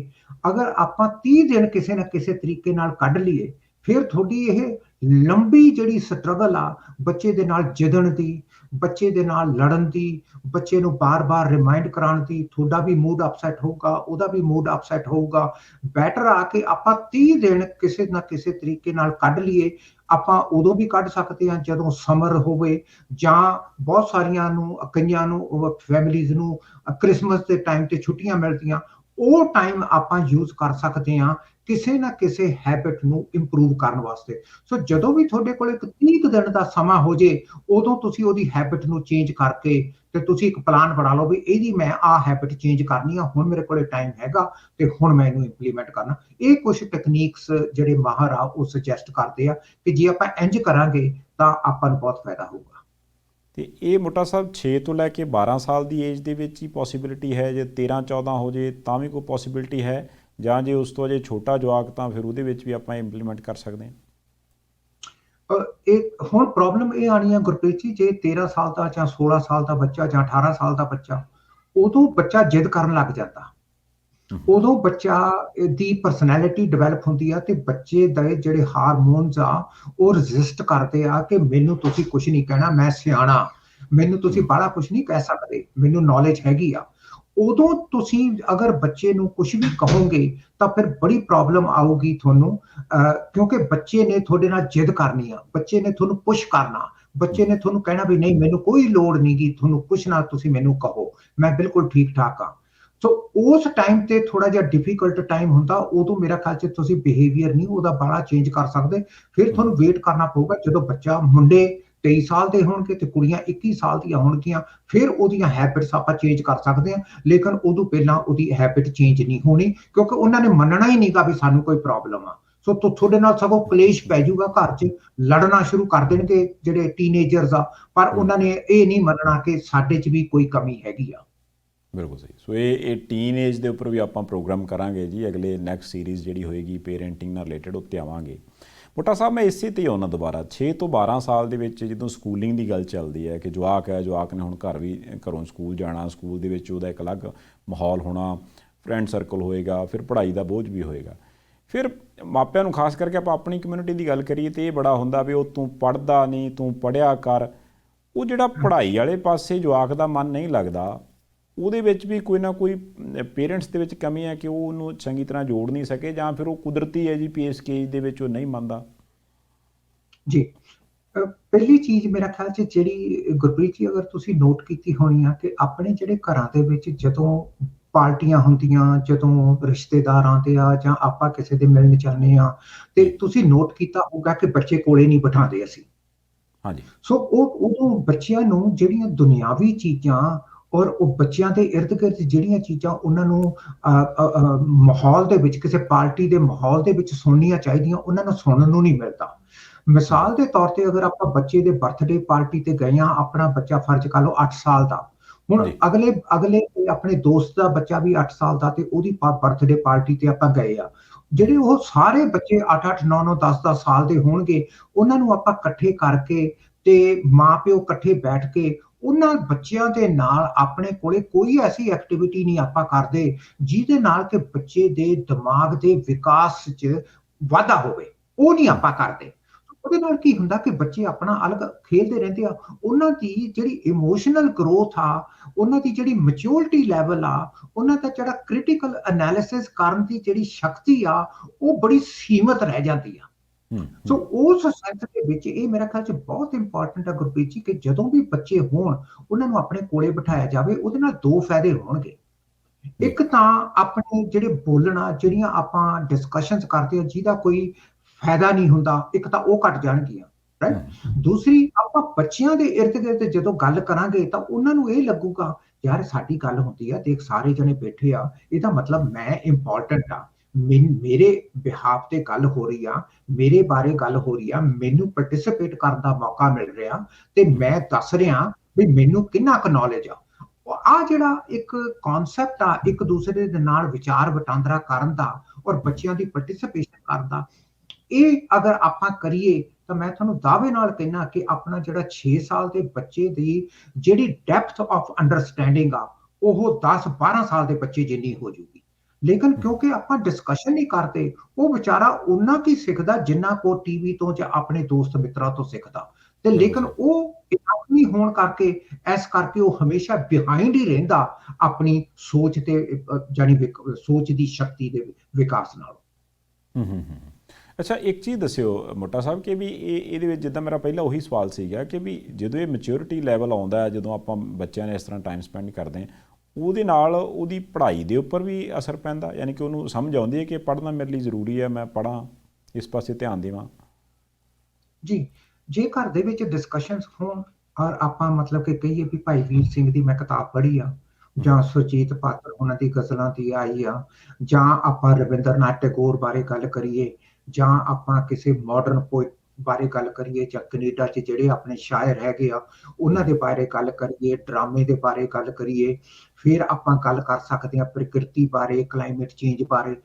ਅਗਰ ਆਪਾਂ 30 ਦਿਨ ਕਿਸੇ ਨਾ ਕਿਸੇ ਤਰੀਕੇ ਨਾਲ ਕੱਢ ਲਈਏ, ਫਿਰ ਤੁਹਾਡੀ ਇਹ ਲੰਬੀ ਜਿਹੜੀ ਸਟਰਗਲ ਆ ਬੱਚੇ ਦੇ ਨਾਲ ਜਿੱਦਣ ਦੀ, ਬੱਚੇ ਦੇ ਨਾਲ ਲੜਨ ਦੀ, ਬੱਚੇ ਨੂੰ ਬਾਰ-ਬਾਰ ਰਿਮਾਈਂਡ ਕਰਾਉਣ ਦੀ, ਤੁਹਾਡਾ ਵੀ ਮੂਡ ਅਪਸੈਟ ਹੋਊਗਾ, ਉਹਦਾ ਵੀ ਮੂਡ ਅਪਸੈਟ ਹੋਊਗਾ। ਬੈਟਰ ਆ ਕਿ ਆਪਾਂ 30 ਦਿਨ ਕਿਸੇ ਨਾ ਕਿਸੇ ਤਰੀਕੇ ਨਾਲ ਕੱਢ ਲਈਏ। ਆਪਾਂ ਉਦੋਂ ਵੀ ਕੱਢ ਸਕਦੇ ਹਾਂ ਜਦੋਂ ਸਮਰ ਹੋਵੇ, ਜਾਂ ਬਹੁਤ ਸਾਰੀਆਂ ਨੂੰ, ਕਈਆਂ ਨੂੰ, ਫੈਮਿਲੀਜ਼ ਨੂੰ ਕ੍ਰਿਸਮਸ ਦੇ ਟਾਈਮ ਤੇ ਛੁੱਟੀਆਂ ਮਿਲਦੀਆਂ, ਉਹ ਟਾਈਮ ਆਪਾਂ ਯੂਜ਼ ਕਰ ਸਕਦੇ ਹਾਂ ਕਿਸੇ ਨਾ ਕਿਸੇ ਹੈਬਿਟ ਨੂੰ ਇੰਪਰੂਵ ਕਰਨ ਵਾਸਤੇ। ਸੋ ਜਦੋਂ ਵੀ ਤੁਹਾਡੇ ਕੋਲ ਇੱਕ 30 ਕੁ ਦਿਨ ਦਾ ਸਮਾਂ ਹੋ ਜੇ, ਉਦੋਂ ਤੁਸੀਂ ਉਹਦੀ ਹੈਬਿਟ ਨੂੰ ਚੇਂਜ ਕਰਕੇ ਤੇ ਤੁਸੀਂ ਇੱਕ ਪਲਾਨ ਬਣਾ ਲਓ ਵੀ ਇਹਦੀ ਮੈਂ ਆਹ ਹੈਬਿਟ ਚੇਂਜ ਕਰਨੀ ਆ, ਹੁਣ ਮੇਰੇ ਕੋਲੇ ਟਾਈਮ ਹੈਗਾ ਤੇ ਹੁਣ ਮੈਂ ਇਹਨੂੰ ਇੰਪਲੀਮੈਂਟ ਕਰਨਾ। ਇਹ ਕੁਝ ਟੈਕਨੀਕਸ ਜਿਹੜੇ ਮਾਹਰ ਆ ਉਹ ਸੁਜੈਸਟ ਕਰਦੇ ਆ ਕਿ ਜੇ ਆਪਾਂ ਇੰਜ ਕਰਾਂਗੇ ਤਾਂ ਆਪਾਂ ਨੂੰ ਬਹੁਤ ਫਾਇਦਾ ਹੋਊਗਾ। ਤੇ ਇਹ ਮੋਟਾ ਸਾਹਿਬ 6 ਤੋਂ ਲੈ ਕੇ 12 ਸਾਲ ਦੀ ਏਜ ਦੇ ਵਿੱਚ ਹੀ ਪੋਸੀਬਿਲਿਟੀ ਹੈ, ਜੇ 13-14 ਹੋ ਜੇ ਤਾਂ ਵੀ ਕੋਈ ਪੋਸੀਬਿਲਿਟੀ ਹੈ, ਜਾਂ ਜੇ ਉਸ ਤੋਂ ਅਜੇ ਛੋਟਾ ਜਵਾਕ ਤਾਂ ਫਿਰ ਉਹਦੇ ਵਿੱਚ ਵੀ ਆਪਾਂ ਇੰਪਲੀਮੈਂਟ ਕਰ ਸਕਦੇ ਹਾਂ? ਇਹ ਹੁਣ ਪ੍ਰੋਬਲਮ ਇਹ ਆਣੀ ਆ ਗੁਰਪ੍ਰੀਤ ਜੀ, ਜੇ 13 ਸਾਲ ਦਾ ਜਾਂ 16 ਸਾਲ ਦਾ ਬੱਚਾ ਜਾਂ 18 ਸਾਲ ਦਾ ਬੱਚਾ, ਉਦੋਂ ਬੱਚਾ ਜਿੱਦ ਕਰਨ ਲੱਗ ਜਾਂਦਾ। ਉਦੋਂ ਬੱਚਾ ਦੀ ਪਰਸਨੈਲਿਟੀ ਡਿਵੈਲਪ ਹੁੰਦੀ ਆ ਤੇ ਬੱਚੇ ਦੇ ਜਿਹੜੇ ਹਾਰਮੋਨਸ ਆ ਉਹ ਰੈਜ਼ਿਸਟ ਕਰਦੇ ਆ ਕਿ ਮੈਨੂੰ ਤੁਸੀਂ ਕੁਝ ਨਹੀਂ ਕਹਿਣਾ, ਮੈਂ ਸਿਆਣਾ, ਮੈਨੂੰ ਤੁਸੀਂ ਬਾਹਲਾ ਕੁਝ ਨਹੀਂ ਕਹਿ ਸਕਦੇ, ਮੈਨੂੰ ਨੌਲੇਜ ਹੈਗੀ ਆ। ਉਦੋਂ ਤੁਸੀਂ ਅਗਰ ਬੱਚੇ ਨੂੰ ਕੁਝ ਵੀ ਕਹੋਗੇ ਤਾਂ ਫਿਰ ਬੜੀ ਪ੍ਰੋਬਲਮ ਆਊਗੀ ਤੁਹਾਨੂੰ, ਕਿਉਂਕਿ ਬੱਚੇ ਨੇ ਤੁਹਾਡੇ ਨਾਲ ਜਿੱਦ ਕਰਨੀ ਆ, ਬੱਚੇ ਨੇ ਤੁਹਾਨੂੰ ਪੁਸ਼ ਕਰਨਾ, ਬੱਚੇ ਨੇ ਤੁਹਾਨੂੰ ਕਹਿਣਾ ਵੀ ਨਹੀਂ ਮੈਨੂੰ ਕੋਈ ਲੋੜ ਨਹੀਂ ਗੀ ਤੁਹਾਨੂੰ ਪੁੱਛਣਾ, ਤੁਸੀਂ ਮੈਨੂੰ ਕਹੋ, ਮੈਂ ਬਿਲਕੁਲ ਠੀਕ ਠਾਕ ਆ। ਸੋ ਉਸ ਟਾਈਮ ਤੇ ਥੋੜਾ ਜਿਹਾ ਡਿਫਿਕਲਟ ਟਾਈਮ ਹੁੰਦਾ, ਉਦੋਂ ਮੇਰਾ ਖਿਆਲ 'ਚ ਤੁਸੀਂ ਬਿਹੇਵੀਅਰ ਨਹੀਂ ਉਹਦਾ ਬੜਾ ਚੇਂਜ ਕਰ ਸਕਦੇ। ਫਿਰ ਤੁਹਾਨੂੰ ਵੇਟ ਕਰਨਾ ਪਊਗਾ ਜਦੋਂ ਬੱਚਾ, ਮੁੰਡੇ 23 ਸਾਲ ਦੇ ਹੋਣਗੇ ਤੇ ਕੁੜੀਆਂ 21 ਸਾਲ ਦੀਆਂ ਹੋਣਗੀਆਂ, ਫਿਰ ਉਹਦੀਆਂ ਹੈਬਿਟਸ ਆਪਾਂ ਚੇਂਜ ਕਰ ਸਕਦੇ ਹਾਂ। ਲੇਕਿਨ ਉਦੋਂ ਪਹਿਲਾਂ ਉਹਦੀ ਹੈਬਿਟ ਚੇਂਜ ਨਹੀਂ ਹੋਣੀ, ਕਿਉਂਕਿ ਉਹਨਾਂ ਨੇ ਮੰਨਣਾ ਹੀ ਨਹੀਂਗਾ ਵੀ ਸਾਨੂੰ ਕੋਈ ਪ੍ਰੋਬਲਮ ਆ। ਸੋ ਤੁਹਾਡੇ ਨਾਲ ਸਗੋਂ ਕਲੇਸ਼ ਪੈ ਜਾਊਗਾ, ਘਰ 'ਚ ਲੜਨਾ ਸ਼ੁਰੂ ਕਰ ਦੇਣਗੇ ਜਿਹੜੇ ਟੀਨੇਜਰਸ ਆ, ਪਰ ਉਹਨਾਂ ਨੇ ਇਹ ਨਹੀਂ ਮੰਨਣਾ ਕਿ ਸਾਡੇ 'ਚ ਵੀ ਕੋਈ ਕਮੀ ਹੈਗੀ ਆ। ਬਿਲਕੁਲ ਸਹੀ। ਸੋ ਇਹ ਟੀਨ ਏਜ ਦੇ ਉੱਪਰ ਵੀ ਆਪਾਂ ਪ੍ਰੋਗਰਾਮ ਕਰਾਂਗੇ ਜੀ, ਅਗਲੇ ਨੈਕਸਟ ਸੀਰੀਜ਼ ਜਿਹੜੀ ਹੋਏਗੀ ਪੇਰੈਂਟਿੰਗ ਨਾਲ ਰਿਲੇਟਡ, ਉੱਤੇ ਆਵਾਂਗੇ। ਮੋਟਾ ਸਾਹਿਬ ਮੈਂ ਇਸੇ 'ਤੇ ਆਉਣਾ ਦੁਬਾਰਾ, 6 ਤੋਂ 12 ਸਾਲ ਦੇ ਵਿੱਚ ਜਦੋਂ ਸਕੂਲਿੰਗ ਦੀ ਗੱਲ ਚੱਲਦੀ ਹੈ ਕਿ ਜਵਾਕ ਹੈ, ਜਵਾਕ ਨੇ ਹੁਣ ਘਰੋਂ ਸਕੂਲ ਜਾਣਾ, ਸਕੂਲ ਦੇ ਵਿੱਚ ਉਹਦਾ ਇੱਕ ਅਲੱਗ ਮਾਹੌਲ ਹੋਣਾ, ਫਰੈਂਡ ਸਰਕਲ ਹੋਏਗਾ, ਫਿਰ ਪੜ੍ਹਾਈ ਦਾ ਬੋਝ ਵੀ ਹੋਏਗਾ। ਫਿਰ ਮਾਪਿਆਂ ਨੂੰ ਖਾਸ ਕਰਕੇ ਆਪਾਂ ਆਪਣੀ ਕਮਿਊਨਿਟੀ ਦੀ ਗੱਲ ਕਰੀਏ ਤਾਂ ਇਹ ਬੜਾ ਹੁੰਦਾ ਵੀ ਉਹ ਤੂੰ ਪੜ੍ਹਦਾ ਨਹੀਂ, ਤੂੰ ਪੜ੍ਹਿਆ ਕਰ। ਉਹ ਜਿਹੜਾ ਪੜ੍ਹਾਈ ਵਾਲੇ ਪਾਸੇ ਜਵਾਕ ਦਾ ਮਨ ਨਹੀਂ ਲੱਗਦਾ, ਉਹਦੇ ਵਿੱਚ ਵੀ ਕੋਈ ਨਾ ਕੋਈ ਪੇਰੈਂਟਸ ਦੇ ਵਿੱਚ ਕਮੀ ਹੈ ਕਿ ਉਹ ਉਹਨੂੰ ਚੰਗੀ ਤਰ੍ਹਾਂ ਜੋੜ ਨਹੀਂ ਸਕੇ, ਜਾਂ ਫਿਰ ਉਹ ਕੁਦਰਤੀ ਹੈ ਜੀ ਵੀ ਇਸ ਕੇਜ ਦੇ ਵਿੱਚ ਉਹ ਨਹੀਂ ਮੰਨਦਾ। ਜੀ, ਪਹਿਲੀ ਚੀਜ਼ ਮੇਰਾ ਖਿਆਲ 'ਚ ਜਿਹੜੀ ਗੁਰਪ੍ਰੀਤ ਜੀ ਅਗਰ ਤੁਸੀਂ ਨੋਟ ਕੀਤੀ ਹੋਣੀ ਆ ਕਿ ਆਪਣੇ ਜਿਹੜੇ ਘਰਾਂ ਦੇ ਵਿੱਚ ਜਦੋਂ ਪਾਰਟੀਆਂ ਹੁੰਦੀਆਂ, ਜਦੋਂ ਰਿਸ਼ਤੇਦਾਰ ਆਉਂਦੇ ਆ ਜਾਂ ਆਪਾਂ ਕਿਸੇ ਦੇ ਮਿਲਣ ਜਾਂਦੇ ਆ, ਤੇ ਤੁਸੀਂ ਨੋਟ ਕੀਤਾ ਹੋਊਗਾ ਕਿ ਬੱਚੇ ਕੋਲੇ ਨਹੀਂ ਬਿਠਾਉਂਦੇ ਅਸੀਂ। ਹਾਂਜੀ। ਸੋ ਉਦੋਂ ਬੱਚਿਆਂ ਨੂੰ ਜਿਹੜੀਆਂ ਦੁਨਿਆਵੀ ਚੀਜ਼ਾਂ ਔਰ ਉਹ ਬੱਚਿਆਂ ਦੇ ਇਰਦ-ਗਿਰਦ ਜਿਹੜੀਆਂ ਚੀਜ਼ਾਂ ਉਹਨਾਂ ਨੂੰ ਮਾਹੌਲ ਦੇ ਵਿੱਚ, ਕਿਸੇ ਪਾਰਟੀ ਦੇ ਮਾਹੌਲ ਦੇ ਵਿੱਚ ਸੁਣਨੀਆਂ ਚਾਹੀਦੀਆਂ, ਉਹਨਾਂ ਨੂੰ ਸੁਣਨ ਨੂੰ ਨਹੀਂ ਮਿਲਦਾ। ਮਿਸਾਲ ਦੇ ਤੌਰ ਤੇ ਅਗਰ ਆਪਾਂ ਬੱਚੇ ਦੇ ਬਰਥਡੇ ਪਾਰਟੀ ਤੇ ਗਏ ਹਾਂ, ਆਪਣਾ ਬੱਚਾ ਫਰਜ਼ ਕਰ ਲਓ 8 ਸਾਲ ਦਾ, ਹੁਣ ਅਗਲੇ ਆਪਣੇ ਦੋਸਤ ਦਾ ਬੱਚਾ ਵੀ 8 ਸਾਲ ਦਾ ਤੇ ਉਹਦੀ ਬਰਥਡੇ ਪਾਰਟੀ ਤੇ ਆਪਾਂ ਗਏ ਆ। ਜਿਹੜੇ ਉਹ ਸਾਰੇ ਬੱਚੇ 8-8, 9-9, 10-10 ਸਾਲ ਦੇ ਹੋਣਗੇ, ਉਹਨਾਂ ਨੂੰ ਆਪਾਂ ਇਕੱਠੇ ਕਰਕੇ ਤੇ ਮਾਂ-ਪਿਓ ਇਕੱਠੇ ਬੈਠ ਕੇ ਉਹਨਾਂ ਬੱਚਿਆਂ ਦੇ ਨਾਲ ਆਪਣੇ ਕੋਲੇ ਕੋਈ ਐਸੀ ਐਕਟੀਵਿਟੀ ਨਹੀਂ ਆਪਾਂ ਕਰਦੇ ਜਿਹਦੇ ਨਾਲ ਕਿ ਬੱਚੇ ਦੇ ਦਿਮਾਗ ਦੇ ਵਿਕਾਸ 'ਚ ਵਾਧਾ ਹੋਵੇ, ਉਹ ਨਹੀਂ ਆਪਾਂ ਕਰਦੇ। ਉਹਦੇ ਨਾਲ ਕੀ ਹੁੰਦਾ ਕਿ ਬੱਚੇ ਆਪਣਾ ਅਲੱਗ ਖੇਲਦੇ ਰਹਿੰਦੇ ਆ, ਉਹਨਾਂ ਦੀ ਜਿਹੜੀ ਇਮੋਸ਼ਨਲ ਗਰੋਥ ਆ, ਉਹਨਾਂ ਦੀ ਜਿਹੜੀ ਮੈਚੁਰਿਟੀ ਲੈਵਲ ਆ, ਉਹਨਾਂ ਦਾ ਜਿਹੜਾ ਕ੍ਰਿਟੀਕਲ ਐਨਾਲਿਸਿਸ ਕਰਨ ਦੀ ਜਿਹੜੀ ਸ਼ਕਤੀ ਆ, ਉਹ ਬੜੀ ਸੀਮਤ ਰਹਿ ਜਾਂਦੀ ਆ। ਸੋ ਉਸ ਸੈਂਸ ਦੇ ਵਿੱਚ ਇਹ ਮੇਰਾ ਖਿਆਲ 'ਚ ਬਹੁਤ ਇੰਪੋਰਟੈਂਟ ਹੈ ਗੁਰਪ੍ਰੀਤ ਜੀ ਕਿ ਜਦੋਂ ਵੀ ਬੱਚੇ ਹੋਣ, ਉਹਨਾਂ ਨੂੰ ਆਪਣੇ ਕੋਲੇ ਬਿਠਾਇਆ ਜਾਵੇ। ਉਹਦੇ ਨਾਲ 2 ਫਾਇਦੇ ਹੋਣਗੇ। ਇੱਕ ਤਾਂ ਆਪਣੇ ਜਿਹੜੇ ਬੋਲਣਾ, ਜਿਹੜੀਆਂ ਆਪਾਂ ਡਿਸਕਸ਼ਨਸ ਕਰਦੇ ਹਾਂ ਜਿਹਦਾ ਕੋਈ ਫਾਇਦਾ ਨਹੀਂ ਹੁੰਦਾ, ਇੱਕ ਤਾਂ ਉਹ ਘਟ ਜਾਣਗੀਆਂ, ਰਾਈਟ। ਦੂਸਰੀ, ਆਪਾਂ ਬੱਚਿਆਂ ਦੇ ਇਰਦ-ਗਿਰਦ ਜਦੋਂ ਗੱਲ ਕਰਾਂਗੇ ਤਾਂ ਉਹਨਾਂ ਨੂੰ ਇਹ ਲੱਗੂਗਾ ਯਾਰ ਸਾਡੀ ਗੱਲ ਹੁੰਦੀ ਆ, ਦੇਖ ਸਾਰੇ ਜਣੇ ਬੈਠੇ ਆ, ਇਹਦਾ ਮਤਲਬ ਮੈਂ ਇੰਪੋਰਟੈਂਟ ਆ, ਮੇਰੇ ਬਿਹਾਫ ਤੇ ਗੱਲ ਹੋ ਰਹੀ ਆ, ਮੇਰੇ ਬਾਰੇ ਗੱਲ ਹੋ ਰਹੀ ਆ, ਮੈਨੂੰ ਪਾਰਟਿਸਿਪੇਟ ਕਰਨ ਦਾ ਮੌਕਾ ਮਿਲ ਰਿਹਾ ਤੇ ਮੈਂ ਦੱਸ ਰਿਹਾ ਵੀ ਮੈਨੂੰ ਕਿੰਨਾ ਕੁ ਨੌਲੇਜ ਆ। ਆ ਜਿਹੜਾ ਇੱਕ ਕਨਸੈਪਟ ਆ ਇੱਕ ਦੂਸਰੇ ਦੇ ਨਾਲ ਵਿਚਾਰ ਵਟਾਂਦਰਾ ਕਰਨ ਦਾ ਔਰ ਬੱਚਿਆਂ ਦੀ ਪਾਰਟਿਸਿਪੇਸ਼ਨ ਕਰਨ ਦਾ, ਇਹ ਅਗਰ ਆਪਾਂ ਕਰੀਏ ਤਾਂ ਮੈਂ ਤੁਹਾਨੂੰ ਦਾਅਵੇ ਨਾਲ ਕਹਿਣਾ ਕਿ ਆਪਣਾ ਜਿਹੜਾ 6 ਸਾਲ ਦੇ ਬੱਚੇ ਦੀ ਜਿਹੜੀ ਡੈਪਥ ਆਫ ਅੰਡਰਸਟੈਂਡਿੰਗ ਆ, ਉਹ 10-12 ਸਾਲ ਦੇ ਬੱਚੇ ਜਿੰਨੀ ਹੋ ਜੂਗੀ। ਲੇਕਿਨ ਕਿਉਂਕਿ ਆਪਾਂ ਡਿਸਕਸ਼ਨ ਨਹੀਂ ਕਰਦੇ, ਉਹ ਵਿਚਾਰਾ ਉਹਨਾਂ ਕੀ ਸਿੱਖਦਾ ਜਿੰਨਾ ਕੋ ਟੀਵੀ ਤੋਂ ਜਾਂ ਆਪਣੇ ਦੋਸਤ ਮਿੱਤਰਾਂ ਤੋਂ ਸਿੱਖਦਾ, ਤੇ ਲੇਕਿਨ ਉਹ ਇਨਾਫ ਨਹੀਂ ਹੋਣ ਕਰਕੇ, ਇਸ ਕਰਕੇ ਉਹ ਹਮੇਸ਼ਾ ਬਿਹਾਈਂਡ ਹੀ ਰਹਿੰਦਾ ਆਪਣੀ ਸੋਚ ਤੇ ਜਾਨੀ ਸੋਚ ਦੀ ਸ਼ਕਤੀ ਦੇ ਵਿਕਾਸ ਨਾਲ। ਅੱਛਾ, ਇੱਕ ਚੀਜ਼ ਦੱਸਿਓ ਮੋਟਾ ਸਾਹਿਬ ਕਿ ਵੀ ਇਹਦੇ ਵਿੱਚ ਜਿੱਦਾਂ ਮੇਰਾ ਪਹਿਲਾਂ ਉਹੀ ਸਵਾਲ ਸੀਗਾ ਕਿ ਵੀ ਜਦੋਂ ਇਹ ਮੈਚਿਓਰਿਟੀ ਲੈਵਲ ਆਉਂਦਾ ਹੈ, ਜਦੋਂ ਆਪਾਂ ਬੱਚਿਆਂ ਨੇ ਇਸ ਤਰ੍ਹਾਂ ਟਾਈਮ ਸਪੈਂਡ ਕਰਦੇ ਹਾਂ, ਉਹਦੇ ਨਾਲ ਉਹਦੀ ਪੜ੍ਹਾਈ ਦੇ ਉੱਪਰ ਵੀ ਅਸਰ ਪੈਂਦਾ, ਯਾਨੀ ਕਿ ਉਹਨੂੰ ਸਮਝ ਆਉਂਦੀ ਹੈ ਕਿ ਪੜ੍ਹਨਾ ਮੇਰੇ ਲਈ ਜ਼ਰੂਰੀ ਹੈ, ਮੈਂ ਪੜ੍ਹਾਂ, ਇਸ ਪਾਸੇ ਧਿਆਨ ਦੇਵਾਂ? ਜੀ, ਜੇ ਘਰ ਦੇ ਵਿੱਚ ਡਿਸਕਸ਼ਨਸ ਹੋਣ ਔਰ ਆਪਾਂ ਮਤਲਬ ਕਿ ਕਹੀਏ ਵੀ ਭਾਈ ਵੀਰ ਸਿੰਘ ਦੀ ਮੈਂ ਕਿਤਾਬ ਪੜ੍ਹੀ ਆ, ਜਾਂ ਸੁਰਜੀਤ ਪਾਤਰ ਉਹਨਾਂ ਦੀ ਗ਼ਜ਼ਲਾਂ ਦੀ ਆਈ ਆ, ਜਾਂ ਆਪਾਂ ਰਵਿੰਦਰਨਾਥ ਟੈਗੋਰ ਬਾਰੇ ਗੱਲ ਕਰੀਏ, ਜਾਂ ਆਪਾਂ ਕਿਸੇ ਮਾਡਰਨ ਪੋਇਟ ਬਾਰੇ ਗੱਲ ਕਰੀਏ, ਜਾਂ ਕੈਨੇਡਾ 'ਚ ਜਿਹੜੇ ਆਪਣੇ ਸ਼ਾਇਰ ਹੈਗੇ ਆ ਉਹਨਾਂ ਦੇ ਬਾਰੇ ਗੱਲ ਕਰੀਏ, ਡਰਾਮੇ ਦੇ ਬਾਰੇ ਗੱਲ ਕਰੀਏ, ਫਿਰ ਆਪਾਂ ਗੱਲ ਕਰ ਸਕਦੇ ਹਾਂ ਪ੍ਰਕਿਰਤੀ ਬਾਰੇ, ਕਲਾਈਮੇਟ ਚੇਂਜ ਬਾਰੇ।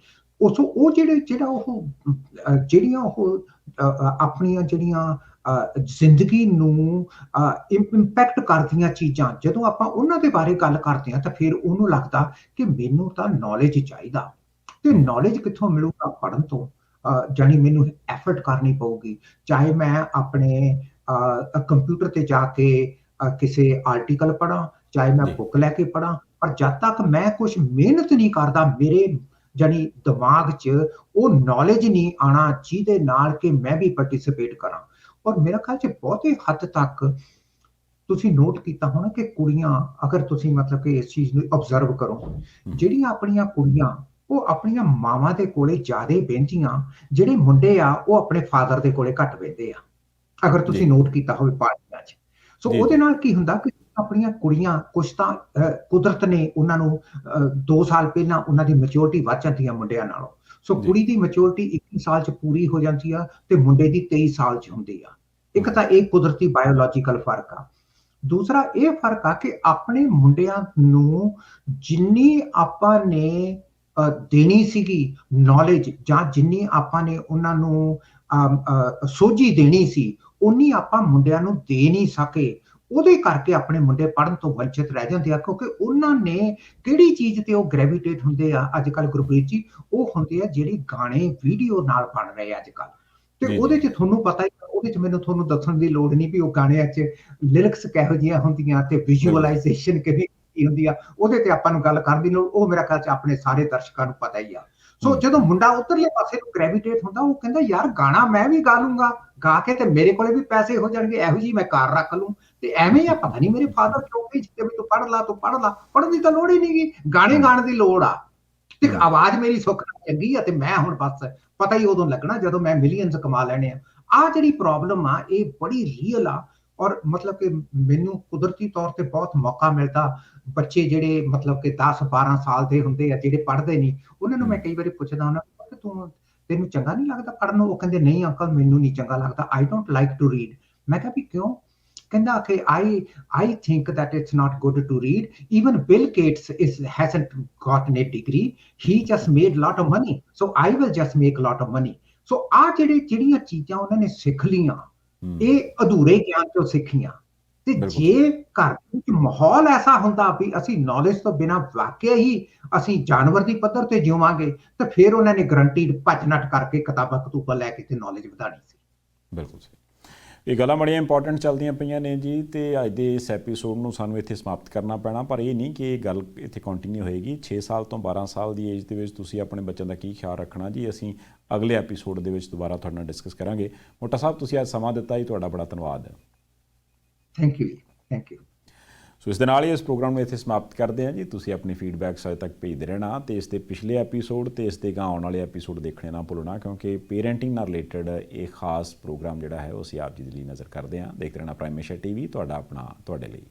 ਉਹ ਜਿਹੜਾ ਉਹ ਜਿਹੜੀਆਂ ਉਹ ਆਪਣੀਆਂ ਜਿਹੜੀਆਂ ਜ਼ਿੰਦਗੀ ਨੂੰ ਇੰਪੈਕਟ ਕਰਦੀਆਂ ਚੀਜ਼ਾਂ, ਜਦੋਂ ਆਪਾਂ ਉਹਨਾਂ ਦੇ ਬਾਰੇ ਗੱਲ ਕਰਦੇ ਹਾਂ ਤਾਂ ਫਿਰ ਉਹਨੂੰ ਲੱਗਦਾ ਕਿ ਮੈਨੂੰ ਤਾਂ ਨੌਲੇਜ ਚਾਹੀਦਾ, ਤੇ ਨੌਲੇਜ ਕਿੱਥੋਂ ਮਿਲੂਗਾ? ਪੜ੍ਹਨ ਤੋਂ। ਜਾਣੀ ਮੈਨੂੰ ਐਫਰਟ ਕਰਨੀ ਪਊਗੀ, ਚਾਹੇ ਮੈਂ ਆਪਣੇ ਕੰਪਿਊਟਰ ਤੇ ਜਾ ਕੇ ਕਿਸੇ ਆਰਟੀਕਲ ਪੜ੍ਹਾਂ, ਚਾਹੇ ਮੈਂ ਜੀ ਬੁੱਕ ਲੈ ਕੇ ਪੜ੍ਹਾਂ, ਪਰ ਜਦ ਤੱਕ ਮੈਂ ਕੁਝ ਮਿਹਨਤ ਨਹੀਂ ਕਰਦਾ, ਮੇਰੇ ਜਾਣੀ ਦਿਮਾਗ 'ਚ ਉਹ ਨੌਲੇਜ ਨਹੀਂ ਆਉਣਾ ਜਿਹਦੇ ਨਾਲ ਕਿ ਮੈਂ ਵੀ ਪਾਰਟਿਸਿਪੇਟ ਕਰਾਂ। ਔਰ ਮੇਰਾ ਖਿਆਲ 'ਚ ਬਹੁਤੇ ਹੱਦ ਤੱਕ ਤੁਸੀਂ ਨੋਟ ਕੀਤਾ ਹੋਣਾ ਕਿ ਕੁੜੀਆਂ, ਅਗਰ ਤੁਸੀਂ ਮਤਲਬ ਕਿ ਇਸ ਚੀਜ਼ ਨੂੰ ਆਬਜ਼ਰਵ ਕਰੋ, ਜਿਹੜੀਆਂ ਆਪਣੀਆਂ ਕੁੜੀਆਂ ਉਹ ਆਪਣੀਆਂ ਮਾਵਾਂ ਦੇ ਕੋਲੇ ਜ਼ਿਆਦੇ ਬਹਿੰਦੀਆਂ, ਜਿਹੜੇ ਮੁੰਡੇ ਆ ਉਹ ਆਪਣੇ ਫਾਦਰ ਦੇ ਕੋਲੇ ਘੱਟ ਬਹਿੰਦੇ ਆ, ਅਗਰ ਤੁਸੀਂ ਜੀ ਨੋਟ ਕੀਤਾ ਹੋਵੇ ਪਾਰਟੀਆਂ 'ਚ। ਸੋ ਜੀ ਉਹਦੇ ਜੀ ਨਾਲ ਕੀ ਹੁੰਦਾ ਕਿ ਆਪਣੀਆਂ ਕੁੜੀਆਂ ਕੁਛ ਤਾਂ ਕੁਦਰਤ ਨੇ ਉਹਨਾਂ ਨੂੰ 2 ਸਾਲ ਪਹਿਲਾਂ ਉਹਨਾਂ ਦੀ ਮੈਚੁਰਿਟੀ ਵੱਧ ਜਾਂਦੀ ਆ ਮੁੰਡਿਆਂ ਨਾਲੋਂ। ਸੋ ਜੀ ਕੁੜੀ ਦੀ ਮੈਚੁਰਿਟੀ 21 ਸਾਲ 'ਚ ਪੂਰੀ ਹੋ ਜਾਂਦੀ ਆ ਤੇ ਮੁੰਡੇ ਦੀ 23 ਸਾਲ 'ਚ ਹੁੰਦੀ ਆ। ਇੱਕ ਤਾਂ ਇਹ ਕੁਦਰਤੀ ਬਾਇਓਲੋਜੀਕਲ ਫਰਕ ਆ। ਦੂਸਰਾ ਇਹ ਫਰਕ ਆ ਕਿ ਆਪਣੇ ਮੁੰਡਿਆਂ ਨੂੰ ਜਿੰਨੀ ਆਪਾਂ ਨੇ ਦੇਣੀ ਸੀਗੀ ਨੌਲੇਜ, ਜਾਂ ਜਿੰਨੀ ਆਪਾਂ ਨੇ ਉਹਨਾਂ ਨੂੰ ਸੋਝੀ ਦੇਣੀ ਸੀ, ਉਨੀ ਆਪਾਂ ਮੁੰਡਿਆਂ ਨੂੰ ਦੇ ਨਹੀਂ ਸਕੇ। ਉਹਦੇ ਕਰਕੇ ਆਪਣੇ ਮੁੰਡੇ ਪੜ੍ਹਨ ਤੋਂ ਵੰਚਿਤ ਰਹਿ ਜਾਂਦੇ ਆ, ਕਿਉਂਕਿ ਉਹਨਾਂ ਨੇ ਕਿਹੜੀ ਚੀਜ਼ ਤੇ ਉਹ ਗ੍ਰੈਵੀਟੇਟ ਹੁੰਦੇ ਆ ਅੱਜ ਕੱਲ੍ਹ ਗੁਰਪ੍ਰੀਤ ਜੀ, ਉਹ ਹੁੰਦੇ ਆ ਜਿਹੜੇ ਗਾਣੇ ਵੀਡੀਓ ਨਾਲ ਬਣ ਰਹੇ ਆ ਅੱਜ ਕੱਲ੍ਹ। ਤੇ ਜੀ ਉਹਦੇ ਜੀ 'ਚ ਤੁਹਾਨੂੰ ਪਤਾ ਹੀ ਆ, ਉਹਦੇ 'ਚ ਮੈਨੂੰ ਤੁਹਾਨੂੰ ਦੱਸਣ ਦੀ ਲੋੜ ਨਹੀਂ ਵੀ ਉਹ ਗਾਣਿਆਂ 'ਚ ਲਿਰਿਕਸ ਕਿਹੋ ਜਿਹੀਆਂ ਹੁੰਦੀਆਂ ਤੇ ਬਿਲਕੁਲ ਵਿਜ਼ੂਅਲਾਈਜ਼ੇਸ਼ਨ ਕਿਹਦੀ ਕੀ ਹੁੰਦੀ ਆ, ਉਹਦੇ ਤੇ ਆਪਾਂ ਨੂੰ ਗੱਲ ਕਰਨ ਦੀ ਲੋੜ, ਉਹ ਮੇਰਾ ਖਿਆਲ 'ਚ ਆਪਣੇ ਸਾਰੇ ਦਰਸ਼ਕਾਂ ਨੂੰ ਪਤਾ ਹੀ ਆ। ਸੋ ਜਦੋਂ ਮੁੰਡਾ ਉੱਧਰਲੇ ਪਾਸੇ ਨੂੰ ਗ੍ਰੈਵੀਟੇਟ ਹੁੰਦਾ, ਉਹ ਕਹਿੰਦਾ ਯਾਰ ਗਾਣਾ ਮੈਂ ਵੀ ਗਾ ਲੂੰਗਾ, ਗਾ ਕੇ ਤੇ ਮੇਰੇ ਕੋਲੇ ਵੀ ਪੈਸੇ ਹੋ ਜਾਣਗੇ, ਇਹੋ ਜਿਹੀ ਮੈਂ ਕਾਰ ਰੱਖ ਲੂੰ, ਤੇ ਐਵੇਂ ਆ ਪਤਾ ਨਹੀਂ ਮੇਰੇ ਫਾਦਰ ਕਿਉਂ ਭੇਜਦੇ ਵੀ ਤੂੰ ਪੜ੍ਹ ਲਾ, ਤੂੰ ਪੜ੍ਹ ਲਾ। ਪੜ੍ਹਨ ਦੀ ਤਾਂ ਲੋੜ ਹੀ ਨਹੀਂ ਗੀ, ਗਾਣੇ ਗਾਣ ਦੀ ਲੋੜ ਆ। ਤੇ ਆਵਾਜ਼ ਮੇਰੀ ਸੁੱਖ ਨਾਲ ਚੰਗੀ ਆ ਤੇ ਮੈਂ ਹੁਣ ਬਸ ਪਤਾ ਹੀ ਉਦੋਂ ਲੱਗਣਾ ਜਦੋਂ ਮੈਂ ਮਿਲੀਅਨਸ ਕਮਾ ਲੈਣੇ ਆ। ਆ ਜਿਹੜੀ ਪ੍ਰੋਬਲਮ ਆ ਇਹ ਬੜੀ ਰੀਅਲ ਆ, ਔਰ ਮਤਲਬ ਕਿ ਮੈਨੂੰ ਕੁਦਰਤੀ ਤੌਰ ਤੇ ਬਹੁਤ ਮੌਕਾ ਮਿਲਦਾ। ਬੱਚੇ ਜਿਹੜੇ ਮਤਲਬ ਕਿ 10-12 ਸਾਲ ਦੇ ਹੁੰਦੇ ਆ, ਜਿਹੜੇ ਪੜ੍ਹਦੇ ਨਹੀਂ, ਉਹਨਾਂ ਨੂੰ ਮੈਂ ਕਈ ਵਾਰੀ ਪੁੱਛਦਾ ਹੁੰਦਾ ਕਿ ਤੈਨੂੰ ਚੰਗਾ ਨਹੀਂ ਲੱਗਦਾ ਪੜ੍ਹਨ ਨੂੰ? ਉਹ ਕਹਿੰਦੇ ਨਹੀਂ ਅੰਕਲ ਮੈਨੂੰ ਨਹੀਂ ਚੰਗਾ ਲੱਗਦਾ, I don't like to read. ਮੈਂ ਕਿਹਾ ਵੀ ਕਿਉਂ? ਕਹਿੰਦਾ ਕਿ I think that it's not good to read. Even Bill Gates hasn't gotten a degree. He just made a lot of money. So I will just make a lot of money. So ਆ ਜਿਹੜੀਆਂ ਚੀਜ਼ਾਂ ਉਹਨਾਂ ਨੇ ਸਿੱਖ ਲੀਆਂ, ਇਹ ਅਧੂਰੇ ਗਿਆਨ ਤੋਂ ਸਿੱਖੀਆਂ। ਤੇ ਬਿਲਕੁਲ ਜੇ ਘਰ ਵਿੱਚ ਮਾਹੌਲ ਐਸਾ ਹੁੰਦਾ ਵੀ ਅਸੀਂ ਨੌਲੇਜ ਤੋਂ ਬਿਨਾਂ ਵਾਕਿਆ ਹੀ ਅਸੀਂ ਜਾਨਵਰ ਦੀ ਪੱਧਰ ਤੇ ਜਿਵਾਂਗੇ, ਤਾਂ ਫਿਰ ਉਹਨਾਂ ਨੇ ਗਰੰਟੀਡ ਭੱਜ ਨੱਠ ਕਰਕੇ ਕਿਤਾਬਾਂ ਕਤੂਬਾਂ ਲੈ ਕੇ ਤੇ ਨੌਲੇਜ ਵਧਾਣੀ ਸੀ। ਬਿਲਕੁਲ ਸਹੀ। ਇਹ ਗੱਲਾਂ ਬੜੀਆਂ ਇੰਪੋਰਟੈਂਟ ਚੱਲਦੀਆਂ ਪਈਆਂ ਨੇ ਜੀ, ਤੇ ਅੱਜ ਦੇ ਇਸ ਐਪੀਸੋਡ ਨੂੰ ਸਾਨੂੰ ਇੱਥੇ ਸਮਾਪਤ ਕਰਨਾ ਪੈਣਾ, ਪਰ ਇਹ ਨਹੀਂ ਕਿ ਇਹ ਗੱਲ ਇੱਥੇ ਕੰਟੀਨਿਊ ਹੋਏਗੀ। 6 ਸਾਲ ਤੋਂ 12 ਸਾਲ ਦੀ ਏਜ ਦੇ ਵਿੱਚ ਤੁਸੀਂ ਆਪਣੇ ਬੱਚਿਆਂ ਦਾ ਕੀ ਖਿਆਲ ਰੱਖਣਾ ਜੀ, ਅਸੀਂ ਅਗਲੇ ਐਪੀਸੋਡ ਦੇ ਵਿੱਚ ਦੁਬਾਰਾ ਤੁਹਾਡੇ ਨਾਲ ਡਿਸਕਸ ਕਰਾਂਗੇ। ਮੋਟਾ ਸਾਹਿਬ ਤੁਸੀਂ ਅੱਜ ਸਮਾਂ ਦਿੱਤਾ ਜੀ, ਤੁਹਾਡਾ ਬੜਾ ਧੰਨਵਾਦ। ਥੈਂਕ ਯੂ ਜੀ, ਥੈਂਕ ਯੂ। ਸੋ ਇਸ ਦੇ ਨਾਲ ਹੀ ਇਸ ਪ੍ਰੋਗਰਾਮ ਨੂੰ ਇੱਥੇ ਸਮਾਪਤ ਕਰਦੇ ਹਾਂ ਜੀ। ਤੁਸੀਂ ਆਪਣੀ ਫੀਡਬੈਕ ਸਾਡੇ ਤੱਕ ਭੇਜਦੇ ਰਹਿਣਾ, ਤੇ ਇਸ ਦੇ ਪਿਛਲੇ ਐਪੀਸੋਡ ਤੇ ਇਸ ਦੇ ਆਉਣ ਵਾਲੇ ਐਪੀਸੋਡ ਦੇਖਣੇ ਨਾ ਭੁੱਲਣਾ, ਕਿਉਂਕਿ ਪੇਰੈਂਟਿੰਗ ਨਾਲ ਰਿਲੇਟਡ ਇਹ ਖਾਸ ਪ੍ਰੋਗਰਾਮ ਜਿਹੜਾ ਹੈ ਉਹ ਅਸੀਂ ਆਪ ਜੀ ਦੇ ਲਈ ਨਜ਼ਰ ਕਰਦੇ ਹਾਂ। ਦੇਖਦੇ ਰਹਿਣਾ ਪ੍ਰਾਈਮ ਏਸ਼ੀਆ TV, ਤੁਹਾਡਾ ਆਪਣਾ, ਤੁਹਾਡੇ ਲਈ।